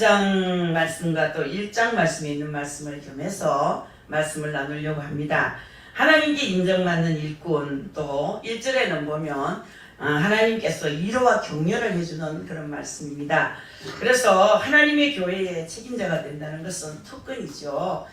2장 말씀과 또 1장 말씀에 있는 말씀을 겸해서 말씀을 나누려고 합니다. 하나님께 인정받는 일꾼, 또 1절에는 보면 하나님께서 위로와 격려를 해주는 그런 말씀입니다. 그래서 하나님의 교회의 책임자가 된다는 것은 특권이죠.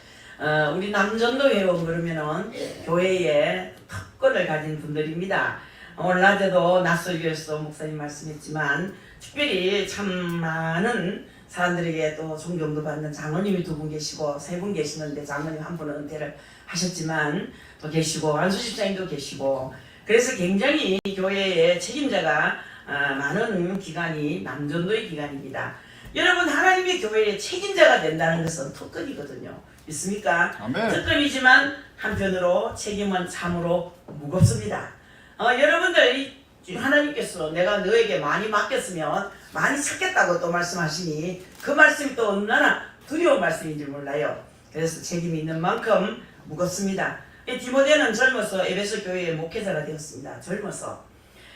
우리 남전도 회원 그러면은 교회에 특권을 가진 분들입니다. 오늘 낮에도 낯설교에서 목사님 말씀했지만 특별히 참 많은 사람들에게 또 존경도 받는 장로님이 2분 계시고 3분 계시는데 장로님 한 분은 은퇴를 하셨지만 또 계시고 안수집사님도 계시고, 그래서 굉장히 교회의 책임자가 많은 기관이 남전도의 기관입니다. 여러분, 하나님의 교회의 책임자가 된다는 것은 특권이거든요. 믿습니까? 아멘. 특권이지만 한편으로 책임은 참으로 무겁습니다. 여러분들, 하나님께서 내가 너에게 많이 맡겼으면 많이 찾겠다고 또 말씀하시니 그 말씀이 또 얼마나 두려운 말씀인지 몰라요. 그래서 책임이 있는 만큼 무겁습니다. 디모데는 젊어서 에베소 교회의 목회자가 되었습니다. 젊어서.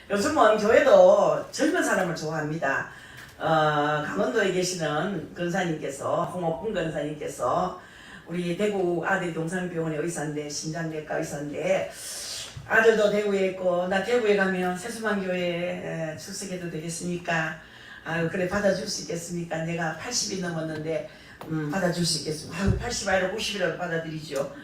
요즘은 교회도 젊은 사람을 좋아합니다. 강원도에 계시는 근사님께서, 홍옥군 근사님께서 우리 대구 아들이 동산병원의 의사인데, 심장내과 의사인데, 아들도 대구에 있고 나 대구에 가면 세수만교회에 출석해도 되겠습니까? 아유, 그래 받아줄 수 있겠습니까? 내가 80이 넘었는데 받아줄 수 있겠습니까? 아유, 80 아니라 50이라도 받아들이죠.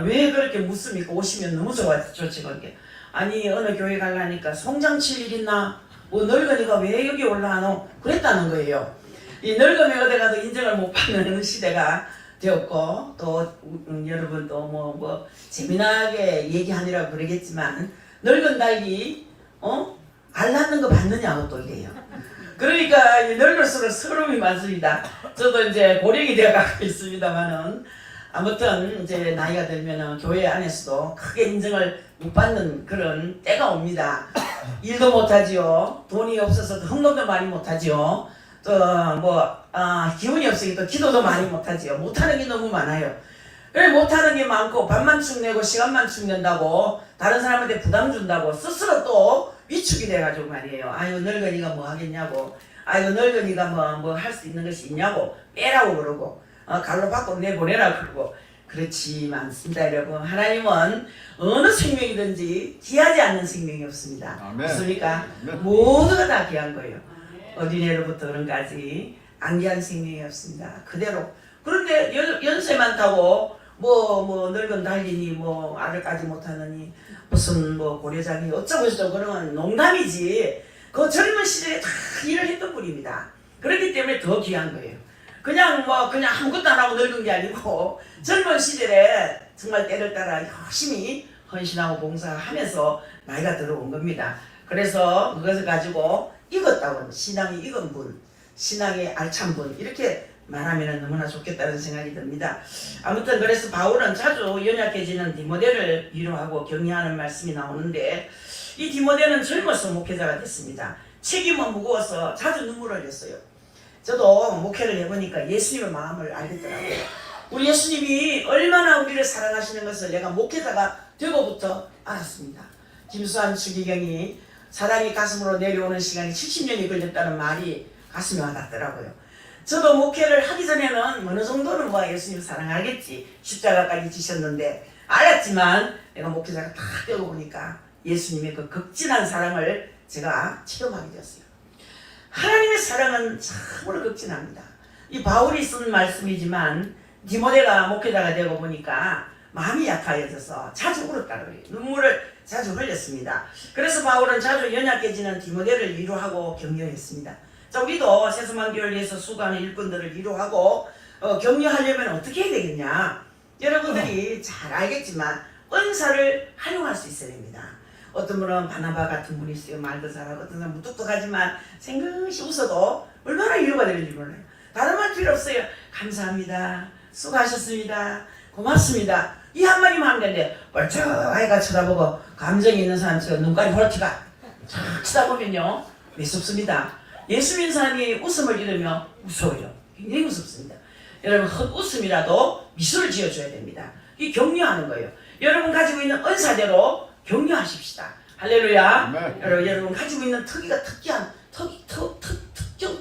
왜 그렇게 묻습니까? 오시면 너무 좋지 그게. 아니, 어느 교회 가려니까 송장 칠 일 있나? 뭐 늙은이가 왜 여기 올라가노? 그랬다는 거예요. 이 늙은이 어디 가도 인정을 못 받는 시대가 되었고, 또 여러분 또 뭐 재미나게 얘기하느라고 그러겠지만 늙은 닭이 알 낳는 거 받느냐고 또 이래요. 그러니까 늙을수록 서러움이 많습니다. 저도 이제 고령이 되어 가고 있습니다만은, 아무튼 이제 나이가 들면은 교회 안에서도 크게 인정을 못 받는 그런 때가 옵니다. 일도 못하지요. 돈이 없어서 헌금도 많이 못하지요. 또 기운이 없으니까 기도도 많이 못하지요. 못하는 게 너무 많아요. 그래, 못하는 게 많고 밥만 축내고 시간만 축낸다고 다른 사람한테 부담 준다고 스스로 또 위축이 돼가지고 말이에요. 아유, 늙은이가 뭐 하겠냐고, 아유, 늙은이가 뭐 할 수 있는 것이 있냐고 빼라고 그러고, 갈로 밖으로 내보내라고 그러고. 그렇지만 않습니다, 여러분. 하나님은 어느 생명이든지 귀하지 않는 생명이 없습니다. 맞습니까? 모두가 다 귀한 거예요. 어린애로부터 어른까지 안 귀한 생명이 없습니다. 그대로. 그런데 연세 많다고 뭐 늙은 달리니 뭐 아들까지 못하느니 무슨 뭐 고려장이 어쩌고 그러면 농담이지. 그 젊은 시절에 다 일을 했던 분입니다. 그렇기 때문에 더 귀한 거예요. 그냥 아무것도 안 하고 늙은 게 아니고 젊은 시절에 정말 때를 따라 열심히 헌신하고 봉사하면서 나이가 들어온 겁니다. 그래서 그것을 가지고 익었다고, 신앙이 익은 분, 신앙의 알찬 분, 이렇게 말하면 너무나 좋겠다는 생각이 듭니다. 아무튼 그래서 바울은 자주 연약해지는 디모데를 위로하고 격려하는 말씀이 나오는데, 이 디모데는 젊어서 목회자가 됐습니다. 책임은 무거워서 자주 눈물을 흘렸어요. 저도 목회를 해보니까 예수님의 마음을 알겠더라고요. 우리 예수님이 얼마나 우리를 사랑하시는 것을 내가 목회자가 되고부터 알았습니다. 김수환 추기경이 사랑이 가슴으로 내려오는 시간이 70년이 걸렸다는 말이 가슴에 와닿더라고요. 저도 목회를 하기 전에는 어느 정도는 예수님 사랑 알겠지, 십자가까지 지셨는데 알았지만 내가 목회자가 다 되고 보니까 예수님의 그 극진한 사랑을 제가 체험하게 되었어요. 하나님의 사랑은 참으로 극진합니다. 이 바울이 쓴 말씀이지만 디모데가 목회자가 되고 보니까 마음이 약하여져서 자주 울었다고 해요. 눈물을 자주 흘렸습니다. 그래서 바울은 자주 연약해지는 디모데를 위로하고 격려했습니다. 자, 우리도 세수만교회를 위해서 수고하는 일꾼들을 위로하고 격려하려면 어떻게 해야 되겠냐? 여러분들이 잘 알겠지만 은사를 활용할 수 있어야 됩니다. 어떤 분은 바나바 같은 분이 있어요. 말도 잘하고, 어떤 사람은 무뚝뚝하지만 생긋이 웃어도 얼마나 위로가 되는지 몰라요. 다른 말 필요 없어요. 감사합니다, 수고하셨습니다, 고맙습니다, 이 한마디만 하면 되는데 멀쩡하게 쳐다보고 감정이 있는 사람처럼 눈깔이 헐티가 쫙 쳐다보면요 매섭습니다. 예수 믿는 사람이 웃음을 잃으면 무서워요. 굉장히 무섭습니다. 여러분, 헛웃음이라도 미소를 지어줘야 됩니다. 이게 격려하는 거예요. 여러분 가지고 있는 은사대로 격려하십시다. 할렐루야. 여러분 가지고 있는 특이한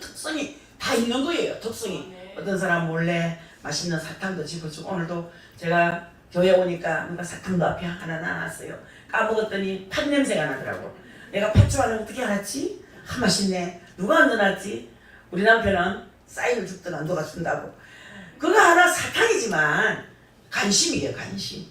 특성이 다 있는 거예요. 특성이. 어떤 사람 몰래 맛있는 사탕도 집어주고, 오늘도 제가 교회 오니까 뭔가 사탕도 앞에 하나 놔놨어요. 까먹었더니 팥 냄새가 나더라고. 내가 팥 좋아하는 거 어떻게 알았지? 맛있네. 누가 넣어놨지? 우리 남편은 사인을 줍더라 누가 준다고. 그거 하나 사탕이지만 관심이에요. 관심.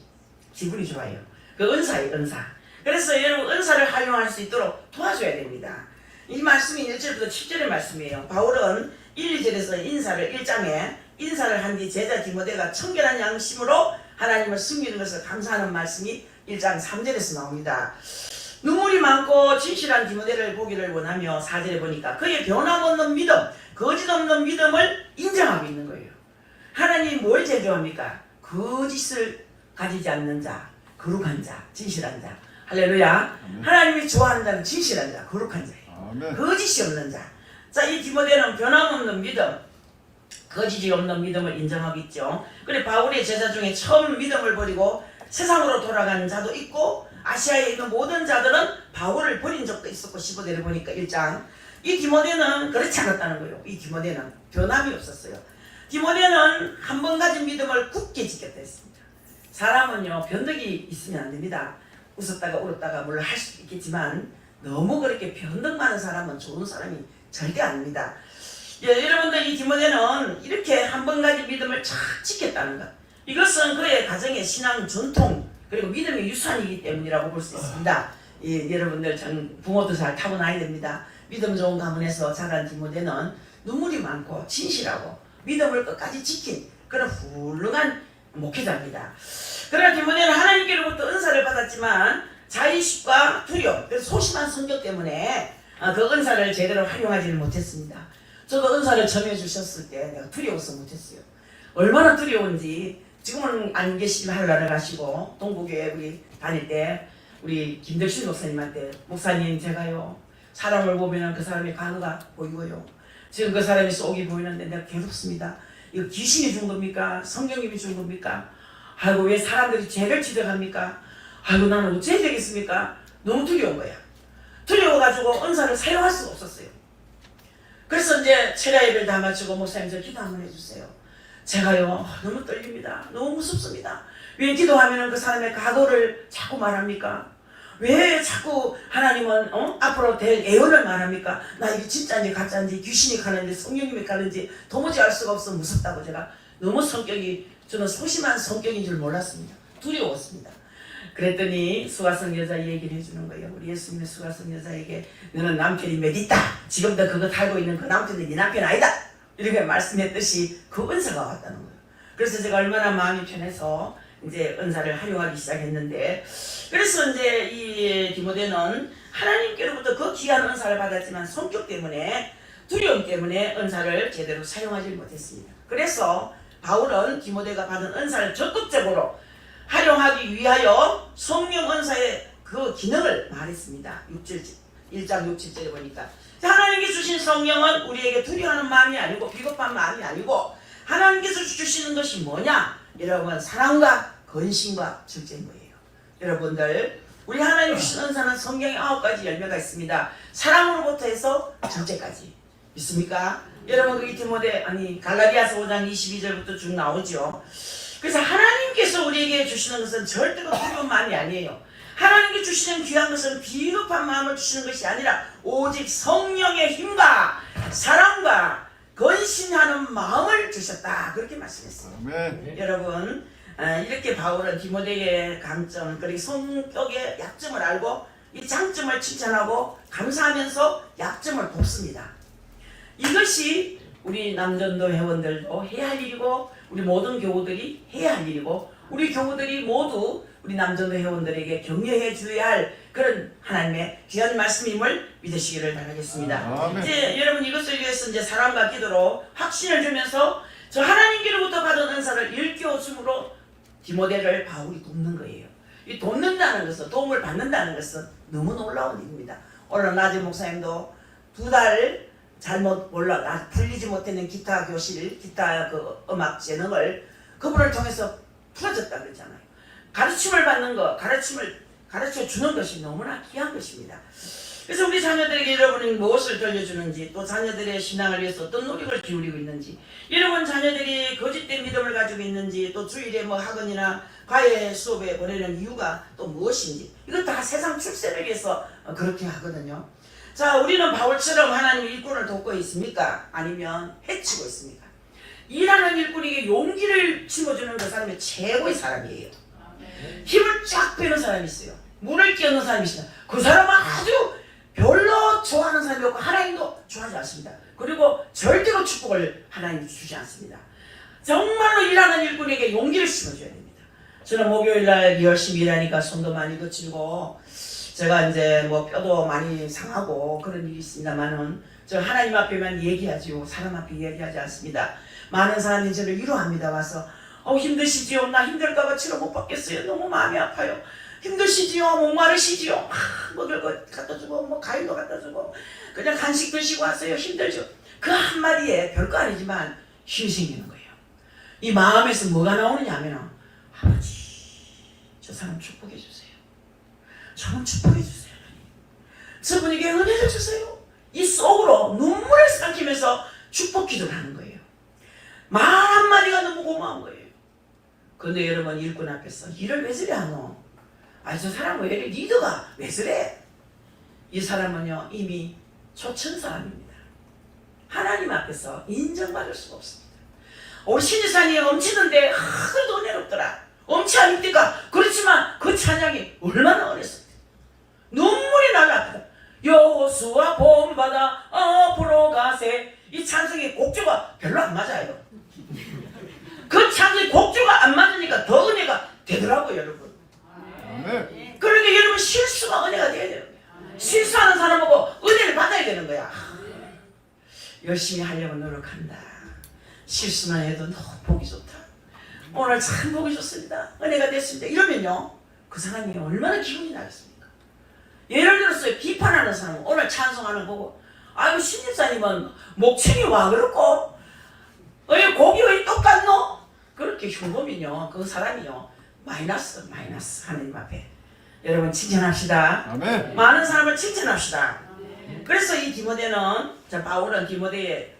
기분이 좋아요. 그 은사예요. 은사. 그래서 여러분 은사를 활용할 수 있도록 도와줘야 됩니다. 이 말씀이 1절부터 7절의 말씀이에요. 바울은 1, 2절에서 인사를 1장에 인사를 한 뒤 제자 디모데가 청결한 양심으로 하나님을 숨기는 것을 감사하는 말씀이 1장 3절에서 나옵니다. 눈물이 많고 진실한 디모데를 보기를 원하며 4절에 보니까 그의 변함없는 믿음, 거짓 없는 믿음을 인정하고 있는 거예요. 하나님이 뭘 제조합니까? 거짓을 가지지 않는 자, 거룩한 자, 진실한 자. 할렐루야. 하나님이 좋아하는 자는 진실한 자, 거룩한 자예요. 거짓이 없는 자. 자, 이 디모데는 변함없는 믿음, 거짓이 없는 믿음을 인정하고 있죠. 그래 바울의 제자 중에 처음 믿음을 버리고 세상으로 돌아가는 자도 있고 아시아에 있는 모든 자들은 바울을 버린 적도 있었고 15절에 보니까 1장. 이 디모데는 그렇지 않았다는 거예요. 이 디모데는 변함이 없었어요. 디모데는 한 번 가진 믿음을 굳게 지켰다 했습니다. 사람은요 변덕이 있으면 안 됩니다. 웃었다가 울었다가 물론 할 수도 있겠지만 너무 그렇게 변덕 많은 사람은 좋은 사람이 절대 아닙니다. 예, 여러분들 이 디모데는 이렇게 한 번 가진 믿음을 착 지켰다는 것. 이것은 그의 가정의 신앙 전통 그리고 믿음의 유산이기 때문이라고 볼 수 있습니다. 예, 여러분들 전 부모도 잘 타고나야 됩니다. 믿음 좋은 가문에서 자란 디모데는 눈물이 많고 진실하고 믿음을 끝까지 지킨 그런 훌륭한 목회자입니다. 그러나 디모데는 하나님께로부터 은사를 받았지만 자의식과 두려움, 그래서 소심한 성격 때문에 그 은사를 제대로 활용하지는 못했습니다. 저도 은사를 전해주셨을 때 내가 두려워서 못했어요. 얼마나 두려운지 지금은 안 계시지만 하늘나라 가시고 동부교회 우리 다닐 때 우리 김덕신 목사님한테 목사님 제가요 사람을 보면 그 사람의 간호가 보이고요. 지금 그 사람의 속이 보이는데 내가 괴롭습니다. 이거 귀신이 준 겁니까? 성령님이 준 겁니까? 아이고 왜 사람들이 죄를 지적합니까? 아이고 나는 어찌해야 되겠습니까? 너무 두려운 거야. 두려워가지고 은사를 사용할 수가 없었어요. 그래서 이제 철야 예배를 다 마치고 목사님 저 기도 한번 해주세요. 제가요 너무 떨립니다. 너무 무섭습니다. 왜 기도하면 그 사람의 각오를 자꾸 말합니까? 왜 자꾸 하나님은 앞으로 될 애원을 말합니까? 나 이게 진짜인지 가짜인지 귀신이 가는지 성령님이 가는지 도무지 알 수가 없어 무섭다고 제가 너무 성격이 저는 소심한 성격인 줄 몰랐습니다. 두려웠습니다. 그랬더니 수가성 여자 얘기를 해주는 거예요. 우리 예수님의 수가성 여자에게 너는 남편이 몇 있다. 지금도 그거 달고 있는 그 남편이 네 남편 아니다. 이렇게 말씀했듯이 그 은사가 왔다는 거예요. 그래서 제가 얼마나 마음이 편해서 이제 은사를 활용하기 시작했는데 그래서 이제 이 디모데는 하나님께로부터 그 귀한 은사를 받았지만 성격 때문에 두려움 때문에 은사를 제대로 사용하지 못했습니다. 그래서 바울은 디모데가 받은 은사를 적극적으로 활용하기 위하여 성령 은사의 그 기능을 말했습니다. 1장 6, 7절에 보니까 하나님께 주신 성령은 우리에게 두려워하는 마음이 아니고 비겁한 마음이 아니고 하나님께서 주시는 것이 뭐냐? 여러분 사랑과 건심과 절제인 거예요. 여러분들 우리 하나님 주신 은사는 성경에 9가지 열매가 있습니다. 사랑으로부터 해서 절제까지 믿습니까? 여러분 그 디모데 갈라디아서 5장 22절부터 쭉 나오죠. 그래서 하나님께서 우리에게 주시는 것은 절대로 두려운 마음이 아니에요. 하나님께 주시는 귀한 것은 비겁한 마음을 주시는 것이 아니라 오직 성령의 힘과 사랑과 건신하는 마음을 주셨다. 그렇게 말씀했어요. 아멘. 여러분 이렇게 바울은 디모데의 강점 그리고 성격의 약점을 알고 이 장점을 칭찬하고 감사하면서 약점을 돕습니다. 이것이 우리 남전도 회원들도 해야 할 일이고 우리 모든 교우들이 해야 할 일이고 우리 교우들이 모두 우리 남전도 회원들에게 격려해 줘야 할 그런 하나님의 귀한 말씀임을 믿으시기를 바라겠습니다. 이제 여러분 이것을 위해서 이제 사랑과 기도로 확신을 주면서 저 하나님께로부터 받은 은사를 일깨워줌으로 디모데를 바울이 돕는 거예요. 이 돕는다는 것은 도움을 받는다는 것은 너무 놀라운 일입니다. 오늘 나재 목사님도 2달 잘못 몰라 풀리지 못했는 기타 교실, 기타 그 음악 재능을 그분을 통해서 풀어졌다 그랬잖아요. 가르침을 받는 거, 가르쳐 주는 것이 너무나 귀한 것입니다. 그래서 우리 자녀들에게 여러분이 무엇을 들려주는지, 또 자녀들의 신앙을 위해서 어떤 노력을 기울이고 있는지, 여러분 자녀들이 거짓된 믿음을 가지고 있는지, 또 주일에 뭐 학원이나 과외 수업에 보내는 이유가 또 무엇인지, 이거 다 세상 출세를 위해서 그렇게 하거든요. 자, 우리는 바울처럼 하나님의 일꾼을 돕고 있습니까? 아니면 해치고 있습니까? 일하는 일꾼에게 용기를 심어주는 그 사람이 최고의 사람이에요. 힘을 쫙 빼는 사람이 있어요. 물을 끼얹는 사람이 있어요. 그 사람은 아주 별로 좋아하는 사람이 없고 하나님도 좋아하지 않습니다. 그리고 절대로 축복을 하나님 주지 않습니다. 정말로 일하는 일꾼에게 용기를 심어줘야 됩니다. 저는 목요일날 열심히 일하니까 손도 많이 거칠고 제가 이제 뭐 뼈도 많이 상하고 그런 일이 있습니다만은 저 하나님 앞에만 얘기하지요. 사람 앞에 얘기하지 않습니다. 많은 사람이 저를 위로합니다. 와서 힘드시지요? 나 힘들까봐 치료 못 받겠어요. 너무 마음이 아파요. 힘드시지요? 목마르시지요? 먹을 거 갖다 주고 뭐 과일도 갖다 주고 그냥 간식 드시고 하세요. 힘들죠? 그 한마디에 별거 아니지만 힘이 생기는 거예요. 이 마음에서 뭐가 나오느냐 하면 아버지 저 사람 축복해 주세요. 저는 축복해 주세요. 저분에게 은혜를 주세요. 이 속으로 눈물을 삼키면서 축복 기도를 하는 거예요. 말 한마디가 너무 고마운 거예요. 근데 여러분 일꾼 앞에서 일을 왜 저래 하노? 아니 저 사람 왜 이래? 리더가 왜 저래? 이 사람은요 이미 초천 사람입니다. 하나님 앞에서 인정받을 수가 없습니다. 우리 신지산이 엄치는데 그래도 은혜롭더라. 엄치 아닙니까? 그렇지만 그 찬양이 얼마나 은혜롭습니까? 눈물이 나면 아프다. 여호수아 본바다 앞으로 가세. 이 찬송의 곡조가 별로 안 맞아요. 그 찬송의 곡조가 안 맞으니까 더 은혜가 되더라고요, 여러분. 그러니까 여러분 실수가 은혜가 돼야 되는 거야. 실수하는 사람 보고 은혜를 받아야 되는 거야. 열심히 하려고 노력한다. 실수만 해도 너무 보기 좋다. 오늘 참 보기 좋습니다. 은혜가 됐습니다. 이러면요 그 사람이 얼마나 기분이 나겠습니까? 예를 들어서 비판하는 사람은 오늘 찬송하는 거 보고 아유 신집사님은 목청이 와 그렇고 곡이 왜 똑같노? 그렇게 흉보면요 그 사람이요 마이너스 하나님 앞에 여러분 칭찬합시다. 아멘. 많은 사람을 칭찬합시다. 아멘. 그래서 이 디모데는 바울은 디모데의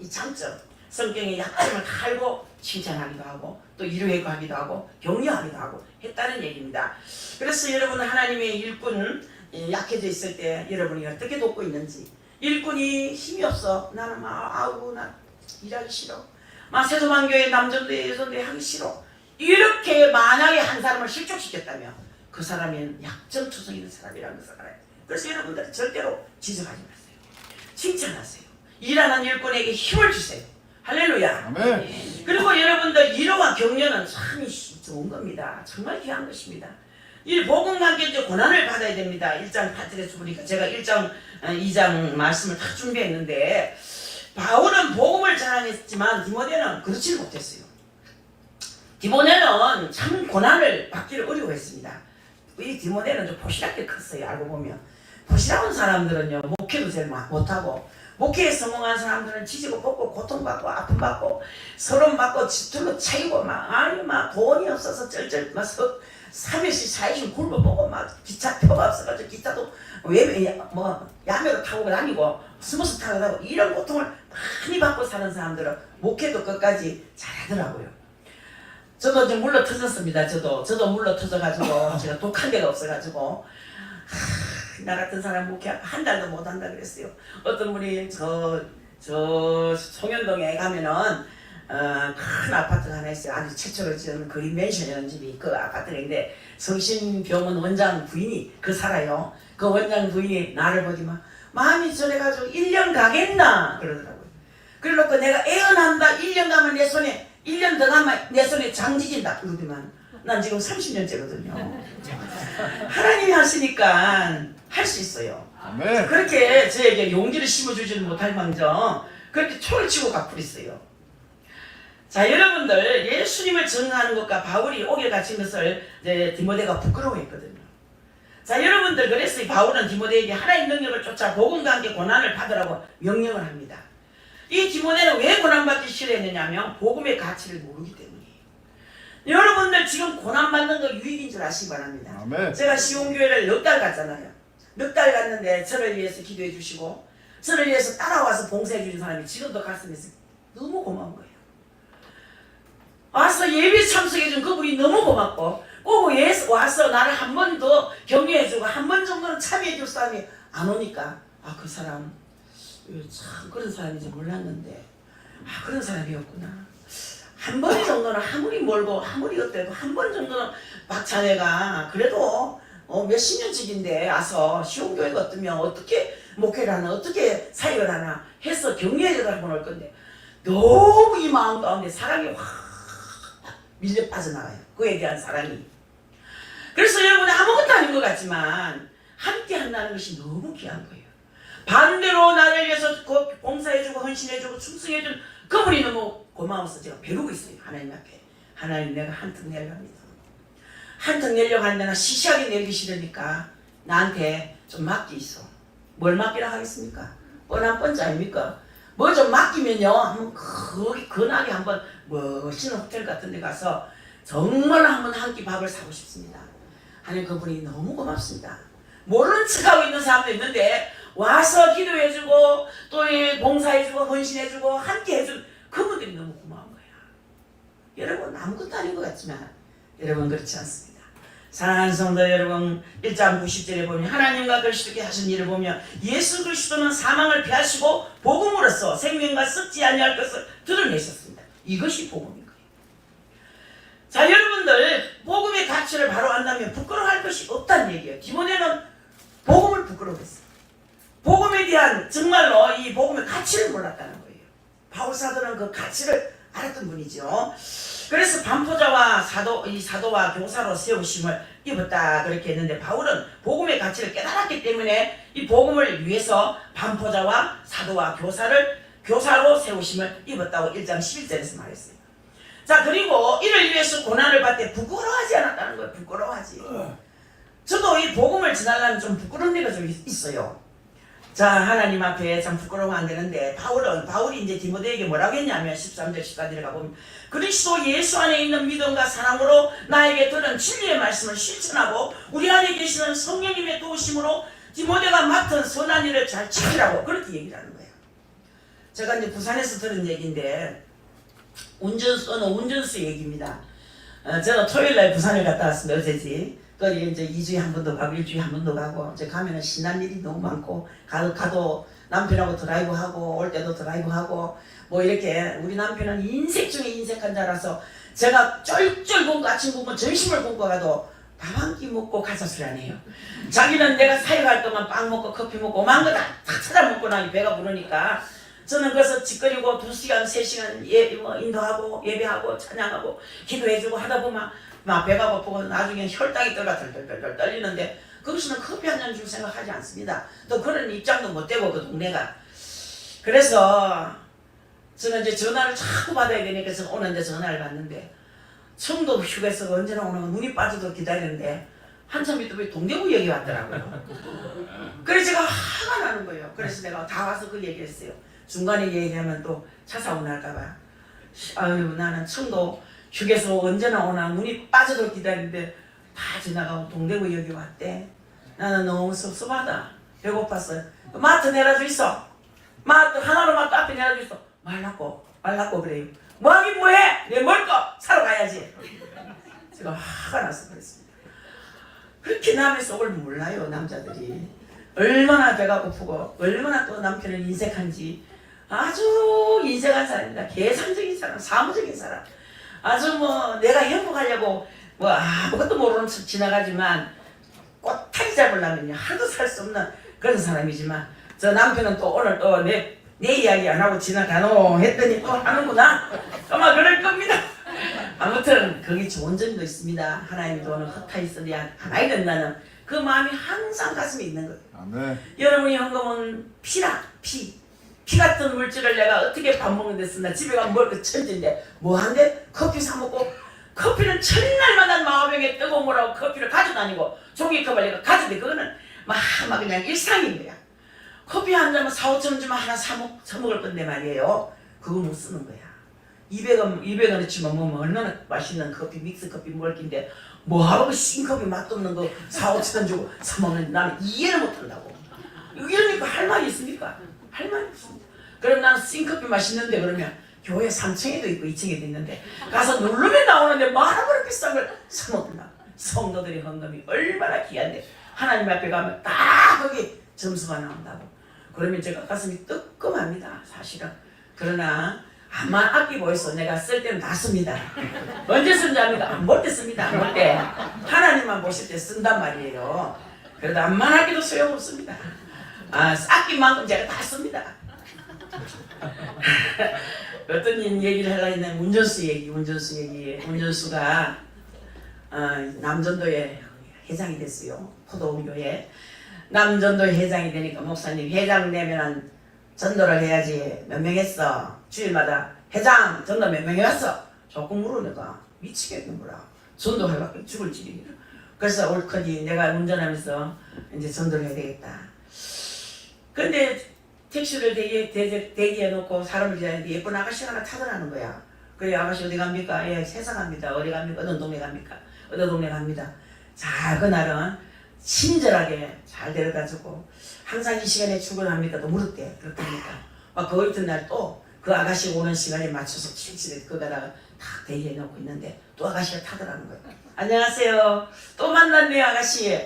이 장점 성경의 약점을 알고 칭찬하기도 하고 또 위로하기도 하고 격려하기도 하고 했다는 얘기입니다. 그래서 여러분 하나님의 일꾼 약해져 있을 때 여러분이 어떻게 돕고 있는지 일꾼이 힘이 없어 나는 아우 나 일하기 싫어 세소만교회 남전대 여전대 하기 싫어 이렇게 만약에 한 사람을 실족시켰다면 그 사람은 약점투성 있는 사람이라는 것을 알아야 돼요. 그래서 여러분들은 절대로 지적하지 마세요. 칭찬하세요. 일하는 일꾼에게 힘을 주세요. 할렐루야. 아멘. 그리고 여러분들 위로와 격려는 참 좋은 겁니다. 정말 귀한 것입니다. 이 복음과 함께 이제 고난을 받아야 됩니다. 1장 8절에서 보니까 제가 1장 2장 말씀을 다 준비했는데 바울은 복음을 자랑했지만 디모데는 그렇지 못했어요. 디모데는 참 고난을 받기를 어려워했습니다. 이 디모데는 좀 포시랗게 컸어요. 알고 보면 포시라운 사람들은요 목회도 제일 못하고 목회에 성공한 사람들은 지지고 볶고 고통받고 아픔받고 서론받고 지툴로 차이고 막 돈이 없어서 쩔쩔 막 3일씩 4일씩 굶어보고 막 기차 표가 없어가지고 기차도 야매로 타고 다니고 스무스 타고 다니고 이런 고통을 많이 받고 사는 사람들은 목회도 끝까지 잘하더라고요. 저도 좀 물러 터졌습니다. 저도 물러 터져가지고 제가 독한 데가 없어가지고 나 같은 사람 목회 한 달도 못 한다 그랬어요. 어떤 분이 저 송현동에 가면은 큰 아파트가 하나 있어요. 아주 최초로 지은 그린 맨션이라는 집이 그 아파트인데 성심병원 원장 부인이 살아요. 그 원장 부인이 나를 보지만 마음이 저래가지고 1년 가겠나 그러더라고요. 그래놓고 내가 애언한다 1년 가면 내 손에 1년 더 가면 내 손에 장지진다 그러더만 난 지금 30년째거든요. 하나님이 하시니까 할 수 있어요. 아멘. 그렇게 저에게 용기를 심어주지는 못할 망정 그렇게 초를 치고 갚으랬어요. 자 여러분들 예수님을 증거하는 것과 바울이 옥에 갇힌 것을 이제 디모데가 부끄러워했거든요. 자 여러분들 그래서 바울은 디모데에게 하나님의 능력을 쫓아 복음과 함께 고난을 받으라고 명령을 합니다. 이 디모데는 왜 고난받기 싫어했느냐 하면 복음의 가치를 모르기 때문이에요. 여러분들 지금 고난받는 거 유익인 줄 아시기 바랍니다. 아멘. 제가 시온교회를 몇 달 갔잖아요. 넉 달 갔는데 저를 위해서 기도해 주시고 저를 위해서 따라와서 봉사해 주는 사람이 지금도 가슴에서 너무 고마운 거예요. 와서 예배 참석해 준 그분이 너무 고맙고 꼭 와서 나를 한 번 더 격려해 주고 한 번 정도는 참여해 줄 사람이 안 오니까 아, 그 사람 참 그런 사람인지 몰랐는데 아, 그런 사람이었구나. 한 번 정도는 아무리 멀고 아무리 어때도 한 번 정도는 박찬혜가 그래도 몇십 년씩인데 와서 시온교회가 어떠면 어떻게 목회를 하나 어떻게 사역을 하나 해서 격려해서 한번 올 건데 너무 이 마음 가운데 사랑이 확 밀려 빠져나가요. 그에 대한 사랑이. 그래서 여러분 아무것도 아닌 것 같지만 함께 한다는 것이 너무 귀한 거예요. 반대로 나를 위해서 봉사해주고 헌신해주고 충성해준 그분이 너무 고마워서 제가 배우고 있어요. 하나님 앞에. 하나님 내가 한턱 내려고 합니다. 한턱 내려고 하는데 나 시시하게 내기 싫으니까 나한테 좀 맡기 있어. 뭘 맡기라 하겠습니까? 뻔한 뻔지 아닙니까? 뭐 좀 맡기면요 한번 거기 근하게 한번 멋있는 호텔 같은 데 가서 정말 한번 한 끼 밥을 사고 싶습니다. 하나님 그분이 너무 고맙습니다. 모르는 척하고 있는 사람도 있는데 와서 기도해주고 또 봉사해주고 헌신해주고 함께 해준 그분들이 너무 고마운 거야. 여러분 아무것도 아닌 것 같지만 여러분 그렇지 않습니다. 사랑하는 성도 여러분 1장 90절에 보면 하나님과 그리스도께 하신 일을 보면 예수 그리스도는 사망을 피하시고 복음으로써 생명과 썩지 아니할 것을 드러내셨습니다. 이것이 복음인 거예요. 자 여러분들 복음의 가치를 바로 안다면 부끄러워할 것이 없다는 얘기예요. 디모데는 복음을 부끄러워했어요. 복음에 대한 정말로 이 복음의 가치를 몰랐다는 거예요. 바울사도는 그 가치를 알았던 분이죠. 그래서 반포자와 사도와 교사로 세우심을 입었다 그렇게 했는데 바울은 복음의 가치를 깨달았기 때문에 이 복음을 위해서 반포자와 사도와 교사로 세우심을 입었다고 1장 11절에서 말했어요. 자 그리고 이를 위해서 고난을 받되 부끄러워하지 않았다는 거예요. 부끄러워하지. 저도 이 복음을 전하려면 좀 부끄러운 데가 좀 있어요. 자 하나님 앞에 참 부끄러우면 안 되는데 바울이 이제 디모데에게 뭐라고 했냐면 13절 14절에 가보면 그리스도 예수 안에 있는 믿음과 사랑으로 나에게 들은 진리의 말씀을 실천하고 우리 안에 계시는 성령님의 도우심으로 디모데가 맡은 선한 일을 잘 지키라고 그렇게 얘기를 하는 거예요. 제가 이제 부산에서 들은 얘기인데 운전수 얘기입니다. 제가 토요일날 부산을 갔다 왔습니다. 어제지. 거기 이제 2주에 한 번도 가고 1주에 한 번도 가고 이제 가면은 신난 일이 너무 많고 가도 남편하고 드라이브하고 올 때도 드라이브하고 뭐 이렇게 우리 남편은 인색 중에 인색한 자라서 제가 쫄쫄 굶고 아침 굶고 점심을 굶고 가도 밥 한 끼 먹고 가사술 안 해요. 자기는 내가 사역할 동안 빵 먹고 커피 먹고 오만 거 다 찾아 먹고 나니 배가 부르니까 저는 그래서 짓거리고 2시간 3시간 인도하고 예배하고 찬양하고 기도해주고 하다 보면 막 배가 고프고 나중에 혈당이 덜덜덜 떨리는데 그것은 커피 한 잔 줄 생각하지 않습니다. 또 그런 입장도 못 되고 그 동네가. 그래서 저는 이제 전화를 자꾸 받아야 되니까 그래서 오는데 전화를 받는데 청도 휴게소가 언제나 오는 거 눈이 빠져도 기다리는데 한참 있다 보니 동대구역이 왔더라고요. 그래서 제가 화가 나는 거예요. 그래서 내가 다 와서 그 얘기를 했어요. 중간에 얘기하면 또 차 사고 날까봐 아유 나는 청도 휴게소 언제나 오나 눈이 빠져도 기다리는데 다 지나가고 동대구역이 왔대. 나는 너무 섭섭하다. 배고팠어요. 마트 내려줘 있어. 하나로 마트 앞에 내려줘 있어. 말랐고 그래요. 뭐하긴 뭐해? 내 먹을 거 사러 가야지. 제가 화가 나서 그랬습니다. 그렇게 남의 속을 몰라요 남자들이. 얼마나 배가 고프고 얼마나 또 남편을 인색한지. 아주 인색한 사람입니다. 계산적인 사람, 사무적인 사람. 아주 내가 행복하려고 아무것도 모르는 척 지나가지만 꼬타기 잡으려면요 하루도 살 수 없는 그런 사람이지만 저 남편은 또 오늘 또 내 이야기 안 하고 지나가노 했더니 또 하는구나. 아마 그럴 겁니다. 아무튼 거기 좋은 점도 있습니다. 하나님도 오늘 헛타이스리 하나이 된다는 그 마음이 항상 가슴에 있는 거예요. 아멘. 여러분이 헌금은 피라 피 같은 물질을 내가 어떻게 밥 먹는 데 쓴다. 집에 가면 먹을 거 천진데 뭐한데 커피 사 먹고 커피는 첫날마다 마화병에 뜨거운 거라고 커피를 가져다니고 종이컵을 내가 가져대 그거는 막 그냥 일상인 거야. 커피 한 잔은 4, 5천 원 주면 하나 사 먹을 건데 말이에요. 그거 못 쓰는 거야. 200원어치만 먹으면 얼마나 맛있는 커피, 믹스 커피 먹을 낀데 뭐하고 싱커피 맛도 없는 거 4,5천 원 주고 사 먹는 나는 이해를 못한다고. 이러니까 할 말이 있습니까? 할 말이 없습니다. 그럼 나는 싱커피 맛있는데 그러면 교회 3층에도 있고 2층에도 있는데 가서 누르면 나오는데 뭐하러 비싼 걸 사 먹나. 성도들의 헌금이 얼마나 귀한데 하나님 앞에 가면 딱 거기 점수가 나온다고. 그러면 제가 가슴이 뜨끔합니다. 사실은. 그러나 암만 아끼고 있어. 내가 쓸 때는 다 씁니다. 언제 쓰는지 압니까? 안 볼 때 씁니다. 안 볼 때. 하나님만 보실 때 쓴단 말이에요. 그래도 암만 아끼도 소용없습니다. 아낀 만큼 제가 다 씁니다. 어떤 얘기를 하려고 했냐면 운전수 얘기. 운전수가 남전도에 회장이 됐어요. 포도원교회. 남전도에 회장이 되니까 목사님 회장 되면 전도를 해야지. 몇 명 했어? 주일마다 회장 전도 몇 명 해왔어? 조금 물으니까 미치겠는구나. 전도하려고 죽을 지경이라. 그래서 옳거니 내가 운전하면서 이제 전도를 해야 되겠다. 근데 택시를 대기해놓고 사람을 기다리는데 예쁜 아가씨가 하나 타더라는 거야. 그래 아가씨 어디 갑니까? 예, 세상 갑니다. 어디 갑니까? 어느 동네 갑니까? 어느 동네 갑니다. 자, 그날은 친절하게 잘 데려다주고 항상 이 시간에 출근합니까? 또 물었대. 그렇다니까. 막 그 이튿날 또 그 아가씨 오는 시간에 맞춰서 칠칠해 그거다가 탁 대기해놓고 있는데 또 아가씨가 타더라는 거야. 안녕하세요. 또 만났네요 아가씨.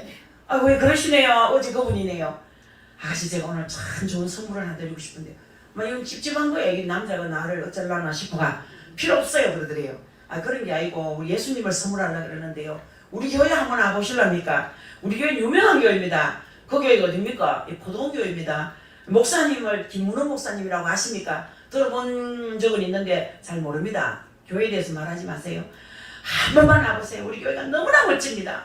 아, 왜 그러시네요. 어제 그분이네요. 아가씨 제가 오늘 참 좋은 선물을 하나 드리고 싶은데 막 이건 찝찝한 거예요. 이 남자가 나를 어쩌려나 싶어가 필요 없어요 그러더래요. 그런 게 아니고 우리 예수님을 선물하려고 그러는데요. 우리 교회 한번 와보실랍니까? 우리 교회 유명한 교회입니다. 그 교회가 어딥니까? 포도원교회입니다. 목사님을 김문호 목사님이라고 아십니까? 들어본 적은 있는데 잘 모릅니다. 교회에 대해서 말하지 마세요. 한 번만 와보세요. 우리 교회가 너무나 멋집니다.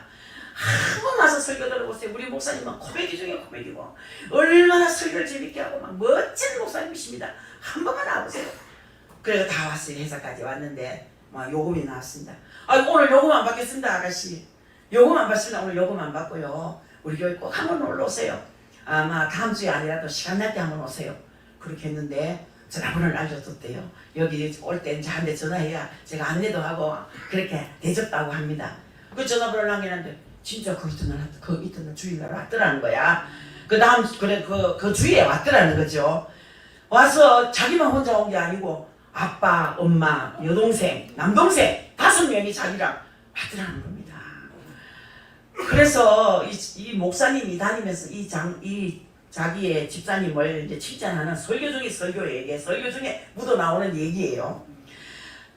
한 번 와서 설교 들어보세요. 우리 목사님은 코미디 중에 코미디고 얼마나 설교를 재밌게 하고 막 멋진 목사님이십니다. 한 번만 와보세요. 그래서 다 왔어요. 회사까지 왔는데 요금이 나왔습니다. 오늘 요금 안 받겠습니다 아가씨. 요금 안 받습니다. 오늘 요금 안 받고요. 우리 교회 꼭 한번 놀러 오세요. 아마 다음 주에 아니라도 시간 날 때 한번 오세요. 그렇게 했는데 전화번호를 알려줬대요. 여기 올 때 이제 한 대 전화해야 제가 안내도 하고 그렇게 대접하고 합니다. 그 전화번호를 남겨놨는데 진짜 그 이튿날 주일날 왔더라는 거야. 그 다음 그래 그 주일에 왔더라는 거죠. 와서 자기만 혼자 온 게 아니고 아빠, 엄마, 여동생, 남동생 5명이 자기랑 왔더라는 겁니다. 그래서 이 목사님이 다니면서 이 자기의 집사님을 이제 칭찬하는 설교 중에 설교 중에 묻어나오는 얘기예요.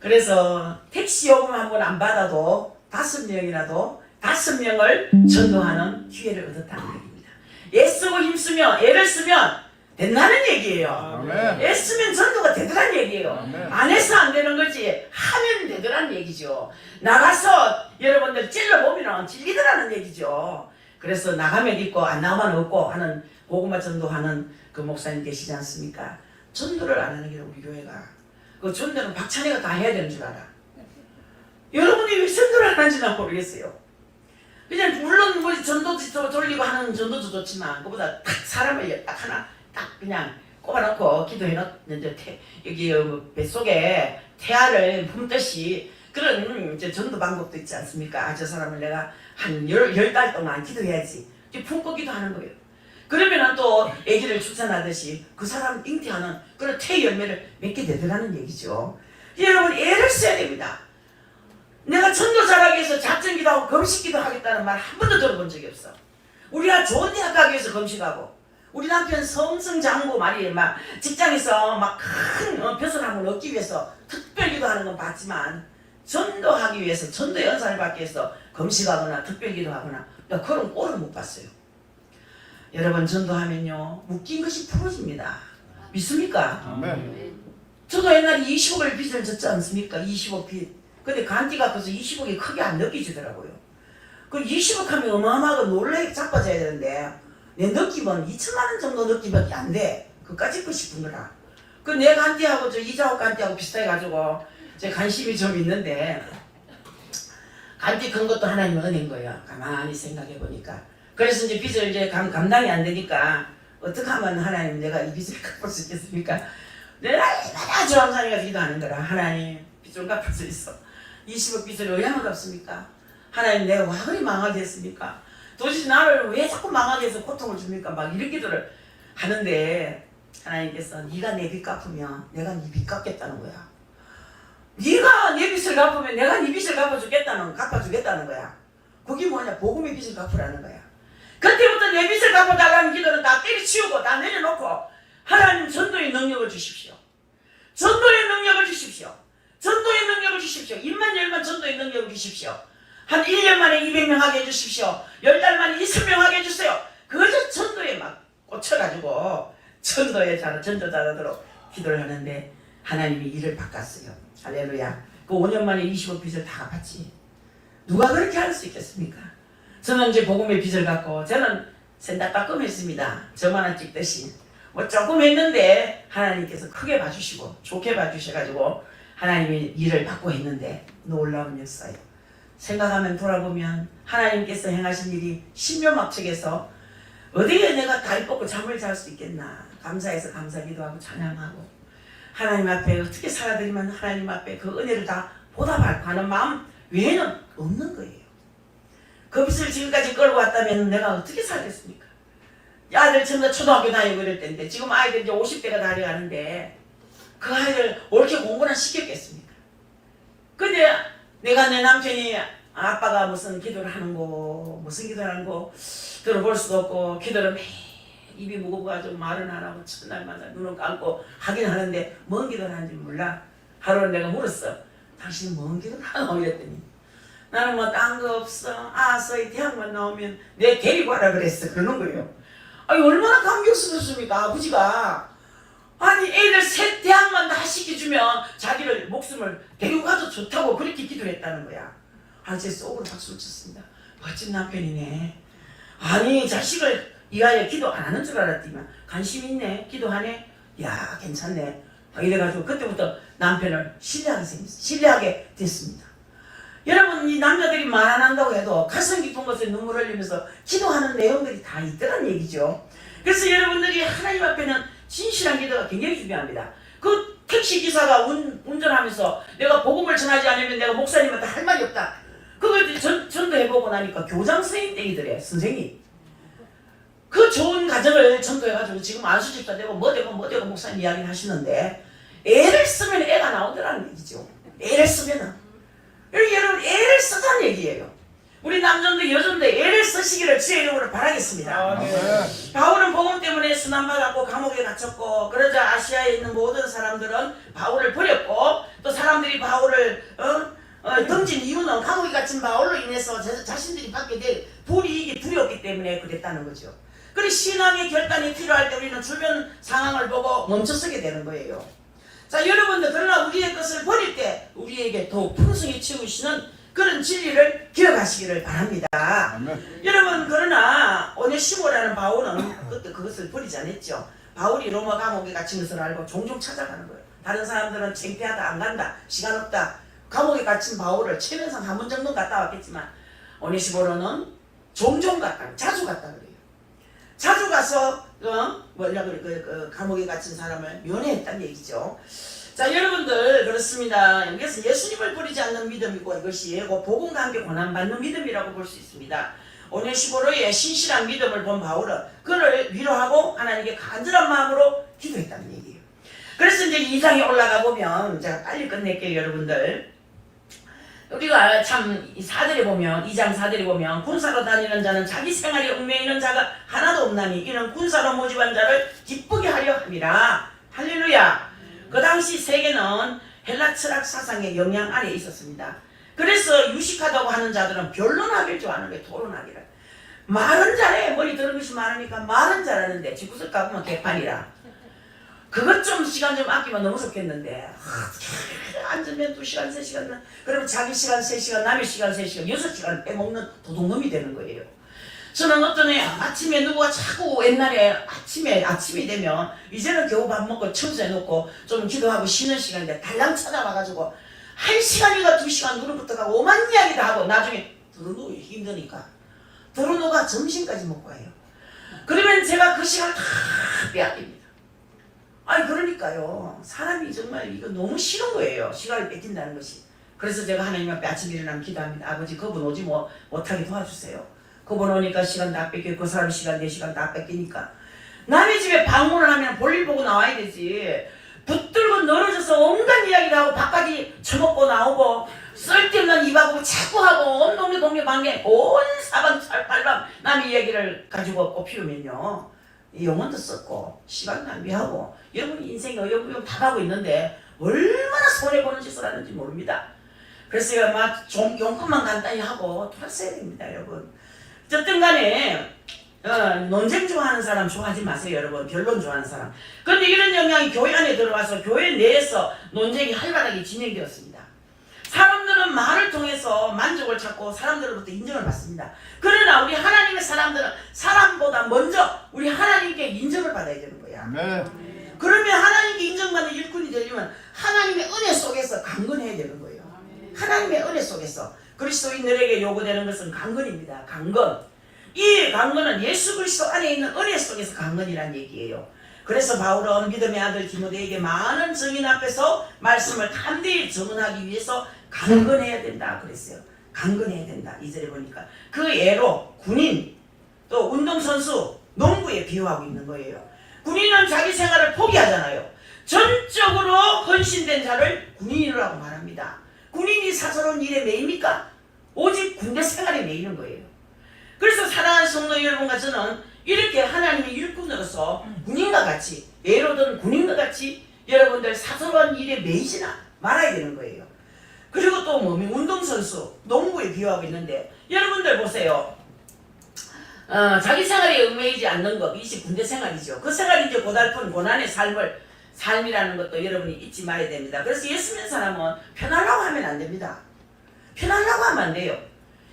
그래서 택시 요금 한 번 안 받아도 5명이라도 5명을 전도하는 기회를 얻었다는 얘기입니다. 애쓰고 힘쓰면 애를 쓰면 된다는 얘기예요. 아멘. 애쓰면 전도가 되더란 얘기예요. 아멘. 안 해서 안 되는 거지 하면 되더란 얘기죠. 나가서 여러분들 찔러보면 질리더라는 얘기죠. 그래서 나가면 있고 안 나가면 없고 하는 고구마 전도하는 그 목사님 계시지 않습니까? 전도를 안 하는 게 우리 교회가. 그 전도는 박찬희가 다 해야 되는 줄 알아. 여러분이 왜 전도를 안 하는지는 모르겠어요. 그냥 물론 뭐 전도도 돌리고 하는 전도도 좋지만 그보다 딱 사람을 딱 하나 딱 그냥 꼽아놓고 기도해놓는데 여기 뱃속에 태아를 품듯이 그런 이제 전도 방법도 있지 않습니까? 저 사람을 내가 한 10달 동안 기도해야지. 품고 기도하는 거예요. 그러면은 또 아기를 출산하듯이 그 사람 잉태하는 그런 태 열매를 맺게 되더라는 얘기죠. 여러분 애를 써야 됩니다. 내가 전도 잘하기 위해서 작전기도 하고 금식기도 하겠다는 말 한 번도 들어본 적이 없어. 우리가 좋은 대학 가기 위해서 금식하고 우리 남편 성승장구 말이에요. 막 직장에서 막 큰 벼슬함을 얻기 위해서 특별기도 하는 건 봤지만 전도하기 위해서 전도 연산을 받기 위해서 금식하거나 특별기도 하거나 그런 꼴을 못 봤어요. 여러분 전도하면요 묶인 것이 풀어집니다. 믿습니까? 아멘. 저도 옛날에 20억을 빚을 졌지 않습니까? 20억 빚. 근데 간디가 커서 20억이 크게 안 느껴지더라고요. 그 20억 하면 어마어마하고 놀래 자빠져야 되는데 내 느낌은 2천만 원 정도 느낌밖에 안 돼. 그까짓 거 싶은 거라. 그 내 간디하고 저 이자옥 간디하고 비슷해가지고 제 관심이 좀 있는데 간디 큰 것도 하나님의 은혜인 거예요. 가만히 생각해 보니까. 그래서 이제 빚을 이제 감당이 안 되니까 어떻게 하면 하나님 내가 이 빚을 갚을 수 있겠습니까? 내가 얼마나 저항산이가 기도하는 거라. 하나님 빚 좀 갚을 수 있어. 20억 빚을 얼마나 갚습니까? 하나님 내가 와 그리 망하게 했습니까? 도대체 나를 왜 자꾸 망하게 해서 고통을 줍니까? 막 이런 기도를 하는데 하나님께서 네가 내 빚 갚으면 내가 네 빚 갚겠다는 거야. 네가 내 빚을 갚으면 내가 네 빚을 갚아주겠다는 거야. 그게 뭐냐? 복음의 빚을 갚으라는 거야. 그때부터 내 빚을 갚아달라는 기도는 다 때려치우고 다 내려놓고 하나님 전도의 능력을 주십시오. 전도의 능력을 주십시오. 전도의 능력을 주십시오. 입만 열면 전도의 능력을 주십시오. 한 1년 만에 200명 하게 해주십시오. 10달 만에 20명 하게 해주세요. 그저 전도에 막 꽂혀가지고 전도에 전도자들로 기도를 하는데 하나님이 일을 바꿨어요. 할렐루야. 그 5년 만에 20억 빚을 다 갚았지. 누가 그렇게 할 수 있겠습니까? 저는 이제 복음의 빚을 갖고 저는 생각가끔 했습니다. 저만한 찍듯이 뭐 조금 했는데 하나님께서 크게 봐주시고 좋게 봐주셔가지고 하나님이 일을 받고 했는데 놀라운 역사예요. 생각하면 돌아보면 하나님께서 행하신 일이 신묘막측에서 어디에 내가 다리 뻗고 잠을 잘 수 있겠나. 감사해서 감사기도 하고 찬양하고 하나님 앞에 어떻게 살아드리면 하나님 앞에 그 은혜를 다 보답할 하는 마음 외에는 없는 거예요. 그 빚을 지금까지 끌고 왔다면 내가 어떻게 살겠습니까? 아들 전부 다 초등학교 다니고 이럴 때인데 지금 아이들 이제 50대가 다 돼가는데 그 아이들 옳게 공부나 시켰겠습니까? 근데 내가 내 남편이 아빠가 무슨 기도를 하는 거 무슨 기도를 하는 거 들어볼 수도 없고 기도를 매일 입이 무거워가지고 말은 안 하고 첫날마다 눈을 감고 하긴 하는데 뭔 기도를 하는지 몰라. 하루는 내가 물었어. 당신은 뭔 기도를 하노? 이랬더니 나는 뭐 딴 거 없어. 서희 대학만 나오면 내 데리고 와라 그랬어. 그러는 거예요. 아니 얼마나 감격스럽습니까 아버지가. 아니 애들 셋 대학만 다 시켜주면 자기를 목숨을 데리고 가도 좋다고 그렇게 기도했다는 거야. 제 속으로 박수를 쳤습니다. 멋진 남편이네. 아니 자식을 위하여 기도 안 하는 줄 알았더니만 관심 있네. 기도하네. 야 괜찮네. 이래가지고 그때부터 남편을 신뢰하게 됐습니다. 여러분 이 남자들이 말 안 한다고 해도 가슴 깊은 곳에 눈물 흘리면서 기도하는 내용들이 다 있더란 얘기죠. 그래서 여러분들이 하나님 앞에는 진실한 기도가 굉장히 중요합니다. 그 택시기사가 운전하면서 내가 복음을 전하지 않으면 내가 목사님한테 할 말이 없다. 그걸 전도해보고 나니까 교장 선생님 땡이더래. 선생님. 그 좋은 가정을 전도해가지고 지금 안수집사 되고 뭐 되고 목사님 이야기를 하시는데 애를 쓰면 애가 나오더라는 얘기죠. 애를 쓰면은. 여러분 애를 쓰자는 얘기예요. 우리 남자인데 여자인데 애를 쓰시기를 주의 이름으로 바라겠습니다. 네. 바울은 복음 때문에 순환받았고 감옥에 갇혔고 그러자 아시아에 있는 모든 사람들은 바울을 버렸고 또 사람들이 바울을 던진 이유는 감옥에 갇힌 바울로 인해서 자신들이 받게 될 불이익이 두려웠기 때문에 그랬다는 거죠. 그리고 신앙의 결단이 필요할 때 우리는 주변 상황을 보고 멈춰서게 되는 거예요. 자 여러분들 그러나 우리의 것을 버릴 때 우리에게 더욱 풍성히 채우시는 그런 진리를 기억하시기를 바랍니다. 아멘. 여러분 그러나 오네시모라는 바울은 그때 그것을 버리지 않았죠. 바울이 로마 감옥에 갇힌 것을 알고 종종 찾아가는 거예요. 다른 사람들은 창피하다 안 간다 시간 없다. 감옥에 갇힌 바울을 최면상 한 번 정도 갔다 왔겠지만 오네시모로는 종종 갔다 자주 갔다 그래요. 자주 가서 감옥에 갇힌 사람을 면회했다는 얘기죠. 자 여러분들 그렇습니다. 여기서 예수님을 버리지 않는 믿음이고 이것이 복음과 함께 고난받는 믿음이라고 볼 수 있습니다. 오네시모로의 신실한 믿음을 본 바울은 그를 위로하고 하나님께 간절한 마음으로 기도했다는 얘기예요. 그래서 이제 2장에 올라가 보면 제가 빨리 끝낼게요 여러분들. 우리가 참 4절에 보면 2장 4절에 보면 군사로 다니는 자는 자기 생활에 얽매이는 있는 자가 하나도 없나니 이는 군사로 모집한 자를 기쁘게 하려 함이라. 할렐루야. 그 당시 세계는 헬라 철학 사상의 영향 아래 있었습니다. 그래서 유식하다고 하는 자들은 변론하기를 좋아하는 거예요. 토론하기를. 말은 잘해. 머리 들은 것이 많으니까 말은 잘하는데 집구석 가보면 개판이라. 그것 좀 시간 좀 아끼면 너무 좋겠는데 앉으면 2시간 3시간 그러면 자기 시간 3시간 남의 시간 3시간 6시간 빼먹는 도둑놈이 되는 거예요. 저는 어떤 애 아침에 누가 자꾸 옛날에 아침이 되면 이제는 겨우 밥 먹고 청소해놓고 좀 기도하고 쉬는 시간인데 달랑 찾아와가지고 1시간인가 2시간 누름부터 가고 오만 이야기도 하고 나중에 들어누기 힘드니까 들어누가 점심까지 먹고 와요. 그러면 제가 그 시간 다 빼앗깁니다. 아니 그러니까요. 사람이 정말 이거 너무 싫은 거예요. 시간을 뺏긴다는 것이. 그래서 제가 하나님 앞에 아침 일어나면 기도합니다. 아버지 그분 오지 못하게 도와주세요. 그분 오니까 시간 다 뺏기고 그 사람 시간 내 시간 다 뺏기니까 남의 집에 방문을 하면 볼일 보고 나와야 되지. 붙들고 늘어져서 온갖 이야기를 하고 밥까지 처먹고 나오고 쓸데없는 입하고 자꾸 하고 온 동네 방에 온 사방팔방 남의 이야기를 가지고 꼽히면요 영혼도 썼고 시간 낭비하고 여러분 인생이 어영부영 다 가고 있는데 얼마나 손해보는 짓을 하는지 모릅니다. 그래서 제가 막 좀 용건만 간단히 하고 돌았어야 됩니다. 여러분 어쨌든 간에 논쟁 좋아하는 사람 좋아하지 마세요. 여러분 변론 좋아하는 사람. 그런데 이런 영향이 교회 안에 들어와서 교회 내에서 논쟁이 활발하게 진행되었습니다. 사람들은 말을 통해서 만족을 찾고 사람들로부터 인정을 받습니다. 그러나 우리 하나님의 사람들은 사람보다 먼저 우리 하나님께 인정을 받아야 되는 거야. 아멘. 그러면 하나님께 인정받는 일꾼이 되려면 하나님의 은혜 속에서 강건해야 되는 거예요. 하나님의 은혜 속에서 그리스도인들에게 요구되는 것은 강건입니다. 강건. 이 강건은 예수 그리스도 안에 있는 은혜 속에서 강건이란 얘기예요. 그래서 바울은 믿음의 아들 디모데에게 많은 증인 앞에서 말씀을 담대히 증언하기 위해서 강건해야 된다 그랬어요. 강건해야 된다. 2절에 보니까 그 예로 군인 또 운동선수 농구에 비유하고 있는 거예요. 군인은 자기 생활을 포기하잖아요. 전적으로 헌신된 자를 군인이라고 말합니다. 군인이 사사로운 일에 매입니까? 오직 군대 생활에 매이는 거예요. 그래서 사랑하는 성도 여러분과 저는 이렇게 하나님의 일꾼으로서 군인과 같이 예로 든 군인과 같이 여러분들 사소한 일에 매이지나 말아야 되는 거예요. 그리고 또 운동선수 농구에 비유하고 있는데 여러분들 보세요. 자기 생활에 얽매이지 않는 것 이것이 군대 생활이죠. 그 생활이 이제 고달픈 고난의 삶이라는 것도 여러분이 잊지 말아야 됩니다. 그래서 예수 믿는 사람은 편하려고 하면 안 됩니다. 편하려고 하면 안 돼요.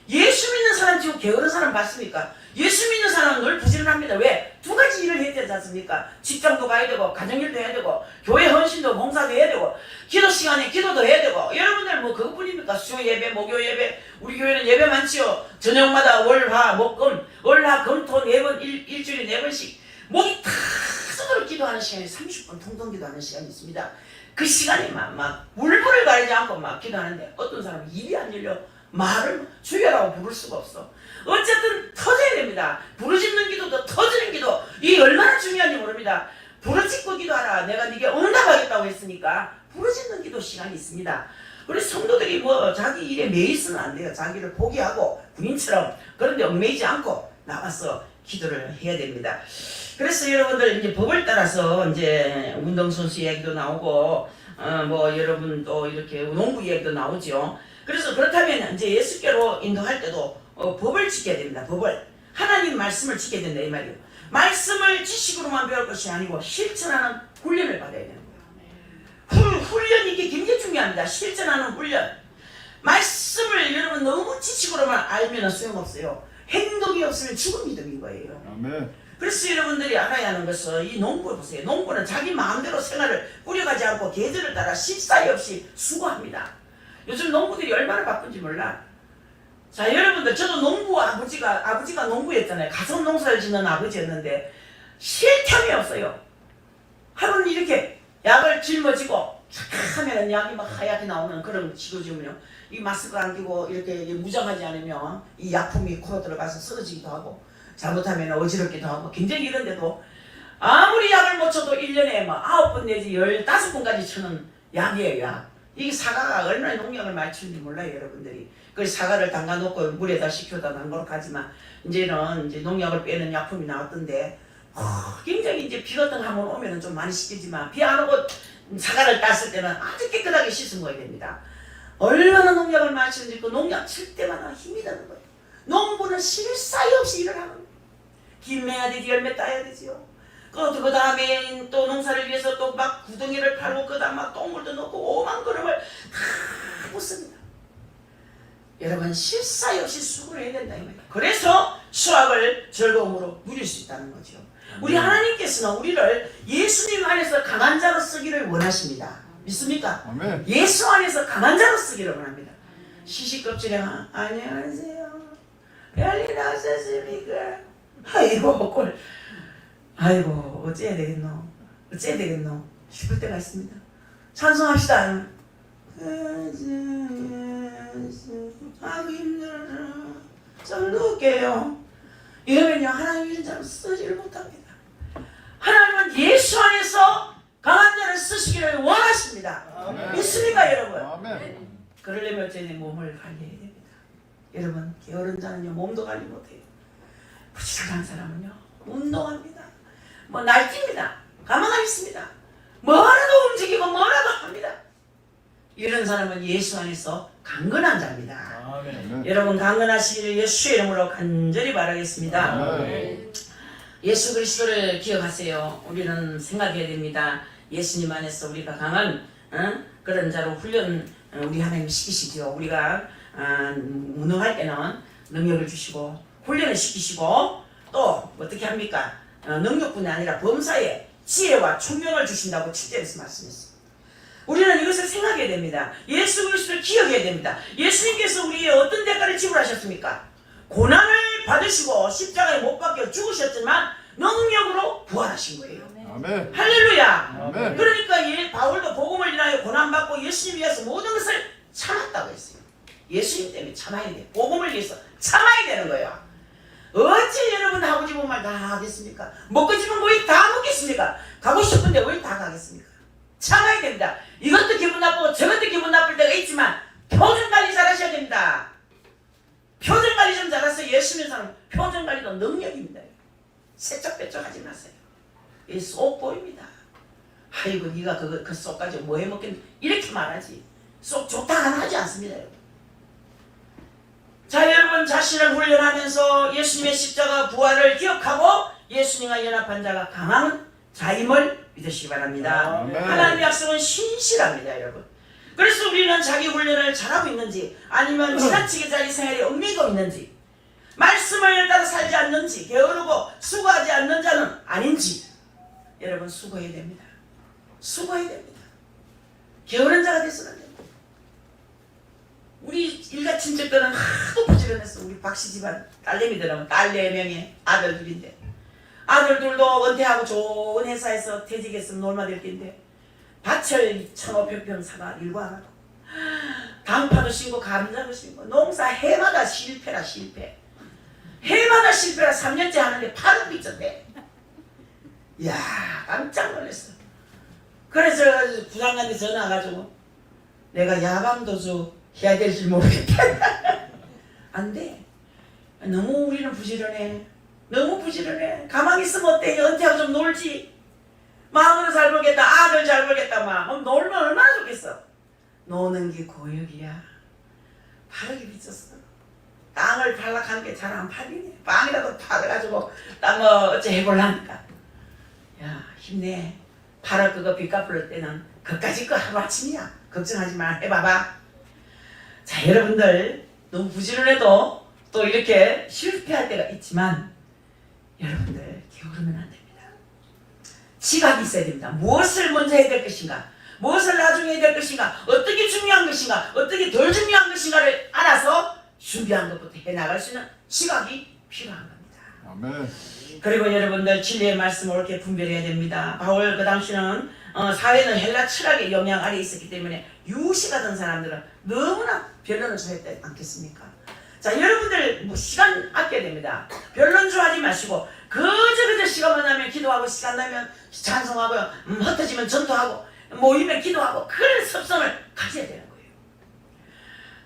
예수 믿는 사람 지금 게으른 사람 봤습니까? 예수 믿는 사람은 늘 부지런합니다. 왜? 두 가지 일을 해야 되지 않습니까? 직장도 가야 되고 가정일도 해야 되고 교회 헌신도 봉사도 해야 되고 기도 시간에 기도도 해야 되고 여러분들 뭐 그것뿐입니까? 수요 예배, 목요 예배 우리 교회는 예배 많지요. 저녁마다 월화, 목금, 월화, 금토 4번 일주일에 4번씩 목이 타서도록 기도하는 시간이 30분 통통 기도하는 시간이 있습니다. 그 시간에 막 울분을 가리지 않고 막 기도하는데 어떤 사람은 입이 안 열려 말을 주여라고 부를 수가 없어. 어쨌든 터져야 됩니다. 부르짖는 기도도 터지는 기도 이 얼마나 중요한지 모릅니다. 부르짖고 기도하라. 내가 네게 응답하겠다고 했으니까 부르짖는 기도 시간이 있습니다. 우리 성도들이 뭐 자기 일에 매이서는 안 돼요. 자기를 포기하고 군인처럼 그런데 얽매이지 않고 나와서 기도를 해야 됩니다. 그래서 여러분들 이제 법을 따라서 이제 운동선수 이야기도 나오고 뭐 여러분 또 이렇게 농구 이야기도 나오죠. 그래서 그렇다면 이제 예수께로 인도할 때도 법을 지켜야 됩니다. 법을 하나님 말씀을 지켜야 된다 이 말이에요. 말씀을 지식으로만 배울 것이 아니고 실천하는 훈련을 받아야 되는 거예요. 훈련이 이게 굉장히 중요합니다. 실천하는 훈련. 말씀을 여러분 너무 지식으로만 알면 소용없어요. 행동이 없으면 죽은 믿음인 거예요. 아멘. 그래서 여러분들이 알아야 하는 것은 이 농구 보세요. 농구는 자기 마음대로 생활을 꾸려가지 않고 계절을 따라 쉴 사이 없이 수고합니다. 요즘 농부들이 얼마나 바쁜지 몰라. 자 여러분들 저도 농부 아버지가 농부였잖아요. 가성 농사를 짓는 아버지였는데 쉴 틈이 없어요. 하루는 이렇게 약을 짊어지고 착 하면은 약이 막 하얗게 나오는 그런 지도지면요. 이 마스크 안 끼고 이렇게 무장하지 않으면 이 약품이 코로 들어가서 쓰러지기도 하고 잘못하면 어지럽기도 하고 굉장히 이런데도 아무리 약을 못 쳐도 1년에 막 9번 내지 15번까지 치는 약이에요. 약. 이게 사과가 얼마나 농약을 많이 치는지 몰라요. 여러분들이. 그래서 사과를 담가놓고 물에다 식혀다 담가놓고 하지만 이제는 이제 농약을 빼는 약품이 나왔던데 굉장히 이제 비 같은 거 한번 오면은 좀 많이 씻기지만 비 안 오고 사과를 땄을 때는 아주 깨끗하게 씻은 거야 됩니다. 얼마나 농약을 많이 치는지 그 농약 칠 때마다 힘이 드는 거예요. 농부는 쉴 사이 없이 일을 하는 거예요. 김매야 되지 열매 따야 되지요. 그 다음에 또 농사를 위해서 또 막 구덩이를 팔고 그 다음 막 똥물도 넣고 오만 그릇을 다 붓습니다. 여러분 쉴 사이 없이 수고를 해야 된다 이 말이에요. 그래서 수확을 즐거움으로 누릴 수 있다는 거죠. 우리 하나님께서는 우리를 예수님 안에서 강한 자로 쓰기를 원하십니다. 믿습니까? 아멘. 예수 안에서 강한 자로 쓰기를 원합니다. 시시껍질에 안녕하세요. 별일 없으십니까? 아이고 꼴. 아이고 어찌해야 되겠노. 어째야 되겠노? 싶을 때가 있습니다. 찬송합시다. 아이고 힘들어라. 좀 누울게요. 이러면요 하나님 이런 자를 쓰지를 못합니다. 하나님은 예수 안에서 강한 자를 쓰시기를 원하십니다. 아멘. 믿습니까 여러분? 아멘. 그러려면 어째 내 몸을 관리해야 됩니다. 여러분 게으른 자는요 몸도 관리 못해요. 부지런한 사람은요 운동합니다. 뭐 날뛰입니다. 가만히 있습니다. 뭐라도 움직이고 뭐라도 합니다. 이런 사람은 예수 안에서 강건한 자입니다. 아멘. 여러분 강건하시기를 예수의 이름으로 간절히 바라겠습니다. 아멘. 예수 그리스도를 기억하세요. 우리는 생각해야 됩니다. 예수님 안에서 우리가 강한 그런 자로 훈련 우리 하나님 시키시죠. 우리가 무능할 때는 능력을 주시고 훈련을 시키시고 또 어떻게 합니까? 능력뿐이 아니라 범사에 지혜와 총명을 주신다고 7절에서 말씀했습니다. 우리는 이것을 생각해야 됩니다. 예수 그리스도를 기억해야 됩니다. 예수님께서 우리의 어떤 대가를 지불하셨습니까? 고난을 받으시고 십자가에 못 박혀 죽으셨지만 능력으로 부활하신 거예요. 아멘. 할렐루야. 아멘. 그러니까 바울도 복음을 인하여 고난받고 예수님 위해서 모든 것을 참았다고 했어요. 예수님 때문에 참아야 돼. 복음을 위해서 참아야 되는 거예요. 어찌 여러분 하고 싶은 말 다 하겠습니까? 먹고 싶은 거 다 먹겠습니까? 가고 싶은데 왜 다 가겠습니까? 참아야 됩니다. 이것도 기분 나쁘고 저것도 기분 나쁠 때가 있지만 표정 관리 잘 하셔야 됩니다. 표정 관리 좀 잘해서 예수 믿는 사람 표정 관리도 능력입니다. 세척배척 하지 마세요. 이 쏙 보입니다. 아이고 네가 그 쏙 가지고 뭐 해먹겠니? 이렇게 말하지. 쏙 좋다는 하지 않습니다. 여러분. 자 여러분 자신을 훈련하면서 예수님의 십자가 부활을 기억하고 예수님과 연합한 자가 강한 자임을 믿으시기 바랍니다. 아멘. 하나님의 약속은 신실합니다 여러분. 그래서 우리는 자기 훈련을 잘하고 있는지 아니면 지나치게 자기 생활에 얽매이고 있는지 말씀을 따라 살지 않는지 게으르고 수고하지 않는 자는 아닌지 여러분 수고해야 됩니다. 수고해야 됩니다. 게으른 자가 돼서는 안 됩니다. 우리 일가 친척들은 하도 부지런했어. 우리 박씨 집안 딸내미들은 딸 4명에 아들 둘인데 아들 둘도 은퇴하고 좋은 회사에서 퇴직했으면 놀마될 텐데 밭을 1,500평 사가 일고 안 하고 당파도 심고 감자도 심고 농사 해마다 실패라 실패. 해마다 실패라 3년째 하는데 8억 빚졌대. 이야 깜짝 놀랐어. 그래서 부장한테 전화 와가지고 내가 야방도주 해야 될지 모르겠다. 안 돼. 너무 우리는 부지런해. 너무 부지런해. 가만히 있으면 어때? 은퇴하고 좀 놀지. 마음으로 잘 벌겠다. 아들 잘 벌겠다. 막 놀면 얼마나 좋겠어. 노는 게 고역이야. 8억이 빚었어. 땅을 팔락하는 게 잘 안 팔리네. 빵이라도 팔아가지고 땅 어째 해보려니까. 야 힘내. 8억 그거 빚 갚을 때는 그까짓 거 하루아침이야. 걱정하지 마. 해봐봐. 자 여러분들 너무 부지런해도 또 이렇게 실패할 때가 있지만 여러분들 게으르면 안 됩니다. 지각이 있어야 됩니다. 무엇을 먼저 해야 될 것인가, 무엇을 나중에 해야 될 것인가, 어떻게 중요한 것인가, 어떻게 덜 중요한 것인가를 알아서 준비한 것부터 해나갈 수 있는 지각이 필요한 겁니다. 아멘. 그리고 여러분들 진리의 말씀을 옳게 분별해야 됩니다. 바울 그 당시는 사회는 헬라 철학의 영향 아래 있었기 때문에 유시가던 사람들은 너무나 변론을 좋아했지 않겠습니까? 자 여러분들 뭐 시간 아껴야 됩니다. 변론주 하지 마시고 그저 시간만 나면 기도하고 시간 나면 찬송하고 흩어지면 전도하고 모이면 기도하고 그런 습성을 가져야 되는 거예요.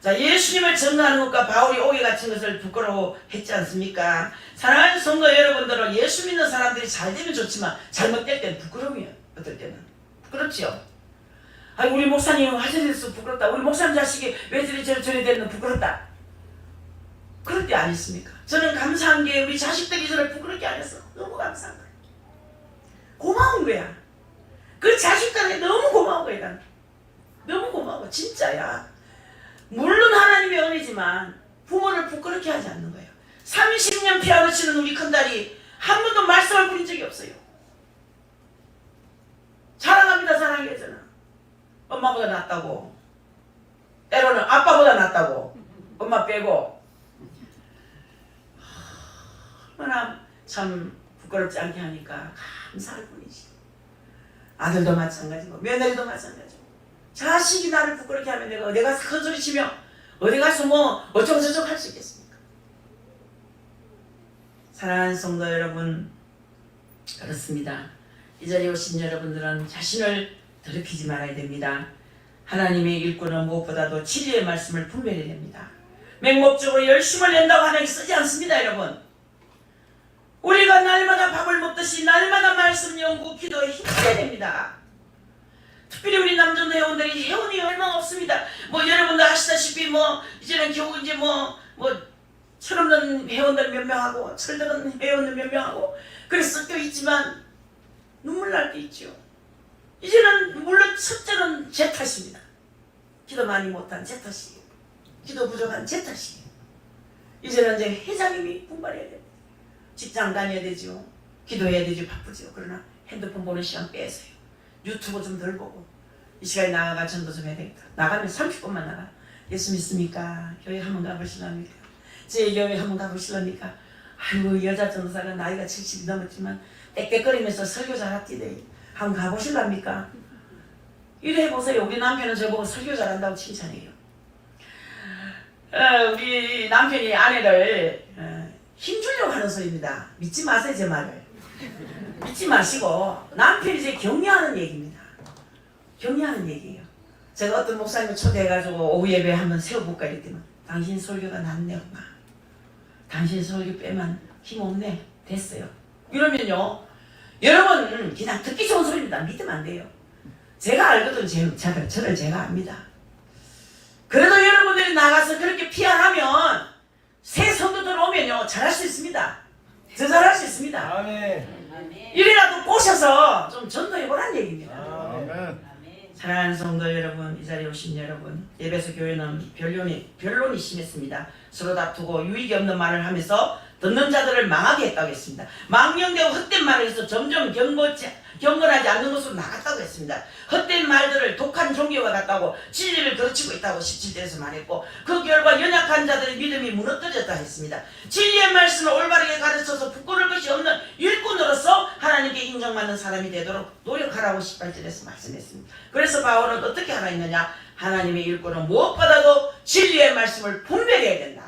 자 예수님을 전도하는 것과 바울이 오해 같은 것을 부끄러워했지 않습니까? 사랑하는 성도 여러분들은 예수 믿는 사람들이 잘 되면 좋지만 잘못될 때는 부끄러워요. 어떨 때는 부끄럽지요. 아 우리 목사님 화제돼서 부끄럽다. 우리 목사님 자식이 왜 저리 되는 부끄럽다. 그럴 때 안 있습니까? 저는 감사한 게 우리 자식들이 저를 부끄럽게 안 했어. 너무 감사한 거야. 고마운 거야. 그 자식들한테 너무 고마운 거야. 난. 너무 고마워. 진짜야. 물론 하나님의 은혜지만 부모를 부끄럽게 하지 않는 거예요. 30년 피아노 치는 우리 큰딸이 한 번도 말씀을 부린 적이 없어요. 사랑합니다. 사랑해요. 저는. 엄마보다 낫다고. 때로는 아빠보다 낫다고. 엄마 빼고. 얼마나 참 부끄럽지 않게 하니까 감사할 뿐이지. 아들도 마찬가지고 며느리도 마찬가지고 자식이 나를 부끄럽게 하면 내가 어디 가서 큰소리 치며 어디 가서 뭐 어쩌고저쩌고 할 수 있겠습니까? 사랑하는 성도 여러분, 그렇습니다. 이 자리에 오신 여러분들은 자신을 더럽히지 말아야 됩니다. 하나님의 일꾼은 무엇보다도 진리의 말씀을 분별해야 됩니다. 맹목적으로 열심을 낸다고 하나님 쓰지 않습니다. 여러분, 우리가 날마다 밥을 먹듯이 날마다 말씀 연구 기도에 힘써야 됩니다. 특별히 우리 남전 회원들이 회원이 얼마 없습니다. 뭐 여러분도 아시다시피 뭐 이제는 겨우 이제 뭐 철없는 회원들 몇 명하고 철드는 회원들 몇 명하고 그래서 또 있지만 눈물 날 때 있죠. 이제는 물론 첫째는 제 탓입니다. 기도 많이 못한 제 탓이에요. 기도 부족한 제 탓이에요. 이제는 이제 회장님이 분발해야 됩니다. 직장 다녀야 되죠. 기도해야 되죠. 바쁘죠. 그러나 핸드폰 보는 시간 빼세요. 유튜브 좀 덜 보고 이 시간에 나가가 전도 좀 해야 되겠다. 나가면 30분만 나가. 예수 믿습니까? 교회 한번 가보실랍니까? 제 교회 한번 가보실랍니까? 아이고 여자 전도사가 나이가 70이 넘었지만 땡땡거리면서 설교 잘하티네. 한번 가보실랍니까? 이래 해보세요. 우리 남편은 저보고 설교 잘한다고 칭찬해요. 우리 남편이 아내를 힘주려고 하는 소리입니다. 믿지 마세요. 제 말을. 믿지 마시고 남편이 제 격려하는 얘기입니다. 격려하는 얘기예요. 제가 어떤 목사님을 초대해가지고 오후 예배 한번 세워볼까 이랬더니 당신 설교가 낫네 엄마. 당신 설교 빼면 힘없네. 됐어요. 이러면요 여러분 그냥 듣기 좋은 소리입니다. 믿으면 안 돼요. 제가 알거든. 저를 제가 압니다. 그래도 여러분들이 나가서 그렇게 피안하면 새 성도들 오면요 잘할 수 있습니다. 더 잘할 수 있습니다. 아멘. 이래라도 꼬셔서 좀 전도해보란 얘기입니다. 아멘. 사랑하는 성도 여러분, 이 자리에 오신 여러분, 예배소 교회는 변론이 심했습니다. 서로 다투고 유익이 없는 말을 하면서 듣는 자들을 망하게 했다고 했습니다. 망령되고 헛된 말을 해서 점점 경건하지 않는 것으로 나갔다고 했습니다. 헛된 말들을 독한 종교와 같다고 진리를 거치고 있다고 17절에서 말했고 그 결과 연약한 자들의 믿음이 무너뜨렸다 했습니다. 진리의 말씀을 올바르게 가르쳐서 부끄러울 것이 없는 일꾼으로서 하나님께 인정받는 사람이 되도록 노력하라고 18절에서 말씀했습니다. 그래서 바울은 어떻게 하라 했느냐? 하나님의 일꾼은 무엇보다도 진리의 말씀을 분별해야 된다.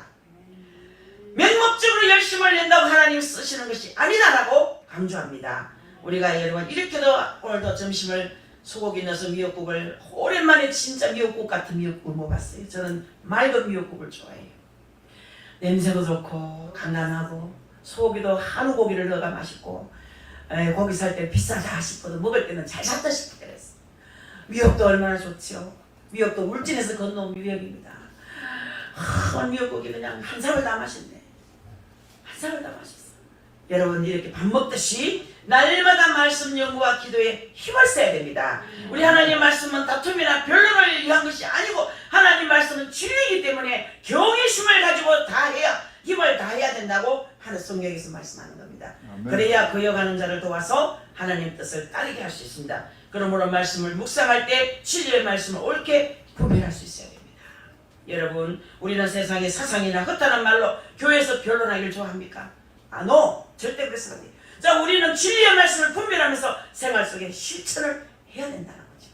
맹목적으로 열심을 낸다고 하나님 쓰시는 것이 아니다라고 강조합니다. 우리가 여러분 이렇게도 오늘도 점심을 소고기 넣어서 미역국을 오랜만에 진짜 미역국 같은 미역국을 먹었어요. 저는 맑은 미역국을 좋아해요. 냄새도 좋고 간단하고 소고기도 한우 고기를 넣어가 맛있고 고기 살 때 비싸다 싶어도 먹을 때는 잘 샀다 싶을 때가 있어요. 미역도 얼마나 좋죠. 미역도 울진에서 건너온 미역입니다. 미역국이 그냥 한 사발 다 맛있네. 한 사발 다 맛있어. 여러분 이렇게 밥 먹듯이 날마다 말씀 연구와 기도에 힘을 써야 됩니다. 우리 하나님 말씀은 다툼이나 변론을 위한 것이 아니고 하나님 말씀은 진리이기 때문에 경외심을 가지고 힘을 다해야 된다고 하는 성경에서 말씀하는 겁니다. 아멘. 그래야 거역하는 자를 도와서 하나님 뜻을 따르게 할 수 있습니다. 그러므로 말씀을 묵상할 때 진리의 말씀을 옳게 분별할 수 있어야 됩니다. 여러분 우리는 세상의 사상이나 허탄한 말로 교회에서 변론하기를 좋아합니까? 노! 절대 그래서 안 돼요. 자, 우리는 진리의 말씀을 분별하면서 생활 속에 실천을 해야 된다는 거죠.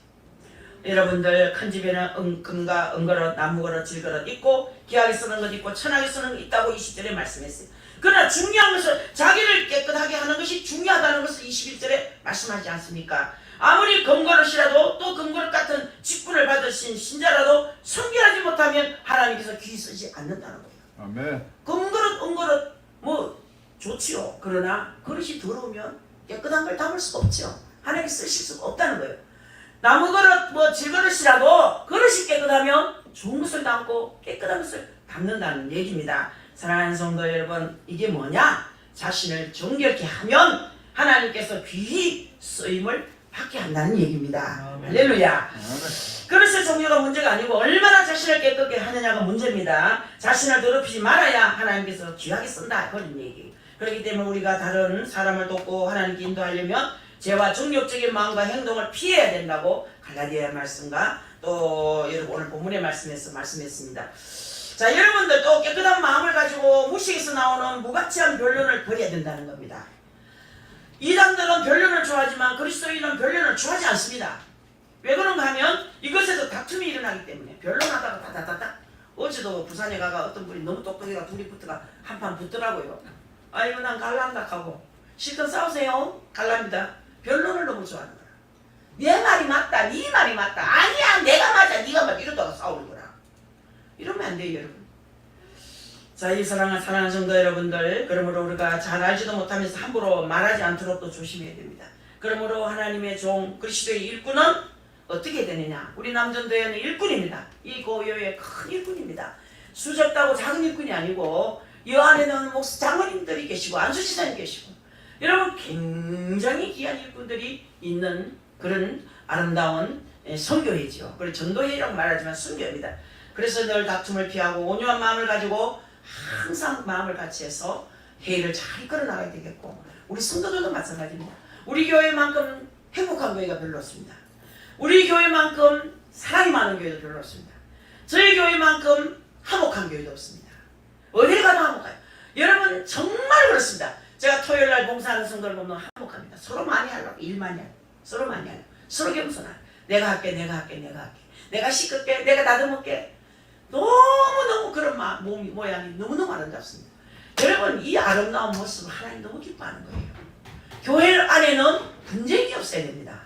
여러분들 큰 집에는 금과 은그릇, 나무그릇, 질그릇 있고 귀하게 쓰는 것 있고 천하게 쓰는 것 있다고 20절에 말씀했어요. 그러나 중요한 것은 자기를 깨끗하게 하는 것이 중요하다는 것을 21절에 말씀하지 않습니까? 아무리 금그릇이라도 또 금그릇 같은 직분을 받으신 신자라도 성결하지 못하면 하나님께서 귀 쓰지 않는다는 거예요. 아멘. 금그릇, 은그릇 뭐 좋지요. 그러나 그릇이 더러우면 깨끗한 걸 담을 수가 없죠. 하나님께 쓰실 수가 없다는 거예요. 나무 그릇, 뭐 질그릇이라도 그릇이 깨끗하면 좋은 것을 담고 깨끗한 것을 담는다는 얘기입니다. 사랑하는 성도 여러분, 이게 뭐냐? 자신을 정결케 하면 하나님께서 귀히 쓰임을 받게 한다는 얘기입니다. 할렐루야. 그릇의 종류가 문제가 아니고 얼마나 자신을 깨끗게 하느냐가 문제입니다. 자신을 더럽히지 말아야 하나님께서 귀하게 쓴다. 그런 얘기. 그렇기 때문에 우리가 다른 사람을 돕고 하나님께 인도하려면 죄와 정욕적인 마음과 행동을 피해야 된다고 갈라디아 말씀과 또 여러분 오늘 본문의 말씀에서 말씀했습니다. 자, 여러분들 또 깨끗한 마음을 가지고 무식에서 나오는 무가치한 변론을 버려야 된다는 겁니다. 이단들은 변론을 좋아하지만 그리스도인은 변론을 좋아하지 않습니다. 왜 그런가 하면 이것에서 다툼이 일어나기 때문에 변론하다가 다다다다. 어제도 부산에 가가 어떤 분이 너무 똑똑해가 둘이 붙어가 한판 붙더라고요. 아이고 난 갈란다 하고 실컷 싸우세요. 갈랍니다. 변론을 너무 좋아하는 거야. 내 말이 맞다. 네 말이 맞다. 아니야 내가 맞아. 네가 맞아. 이러다가 싸우는 거라. 이러면 안 돼요 여러분. 자, 이 사랑하는 성도 여러분들, 그러므로 우리가 잘 알지도 못하면서 함부로 말하지 않도록 또 조심해야 됩니다. 그러므로 하나님의 종 그리스도의 일꾼은 어떻게 되느냐? 우리 남전도회는 일꾼입니다. 이 교회의 큰 일꾼입니다. 수 적다고 작은 일꾼이 아니고 이 안에는 장로님들이 계시고 안수지사님 계시고 여러분 굉장히 귀한 일꾼들이 있는 그런 아름다운 선교회지요. 그리고 전도회라고 말하지만 선교입니다. 그래서 늘 다툼을 피하고 온유한 마음을 가지고 항상 마음을 같이 해서 회의를 잘 이끌어 나가야 되겠고 우리 성도들도 마찬가지입니다. 우리 교회만큼 행복한 교회가 별로 없습니다. 우리 교회만큼 사랑이 많은 교회도 별로 없습니다. 저희 교회만큼 화목한 교회도 없습니다. 어딜 가도 화목해요. 여러분 정말 그렇습니다. 제가 토요일날 봉사하는 성도를 보면 화목합니다. 서로 많이 하려고 일 많이 하고 서로 많이 하고 서로 겸손하고 내가 할게 내가 씻을게 내가 다듬을게 너무너무 그런 모양이 너무너무 아름답습니다. 여러분 이 아름다운 모습을 하나님 너무 기뻐하는 거예요. 교회 안에는 분쟁이 없어야 됩니다.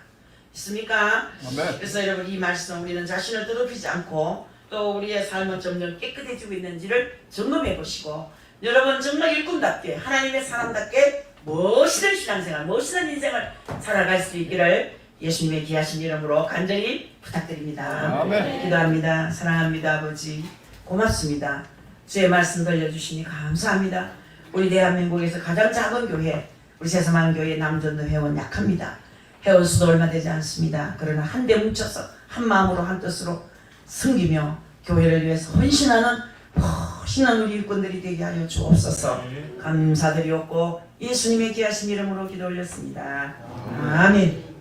있습니까? 아멘. 그래서 여러분 이 말씀 우리는 자신을 더럽히지 않고 또 우리의 삶은 점점 깨끗해지고 있는지를 점검해 보시고 여러분 정말 일꾼답게 하나님의 사람답게 멋있는 신앙생활 멋있는 인생을 살아갈 수 있기를 예수님의 귀하신 이름으로 간절히 부탁드립니다. 아멘. 기도합니다. 사랑합니다 아버지 고맙습니다. 주의 말씀 들려주시니 감사합니다. 우리 대한민국에서 가장 작은 교회 우리 새삼한교회 남전도 회원 약합니다. 회원 수도 얼마 되지 않습니다. 그러나 한데 뭉쳐서 한 마음으로 한 뜻으로 섬기며 교회를 위해서 헌신하는 멋있는 우리 일꾼들이 되게 하여 주옵소서. 감사드리옵고 예수님의 귀하신 이름으로 기도 올렸습니다. 아멘.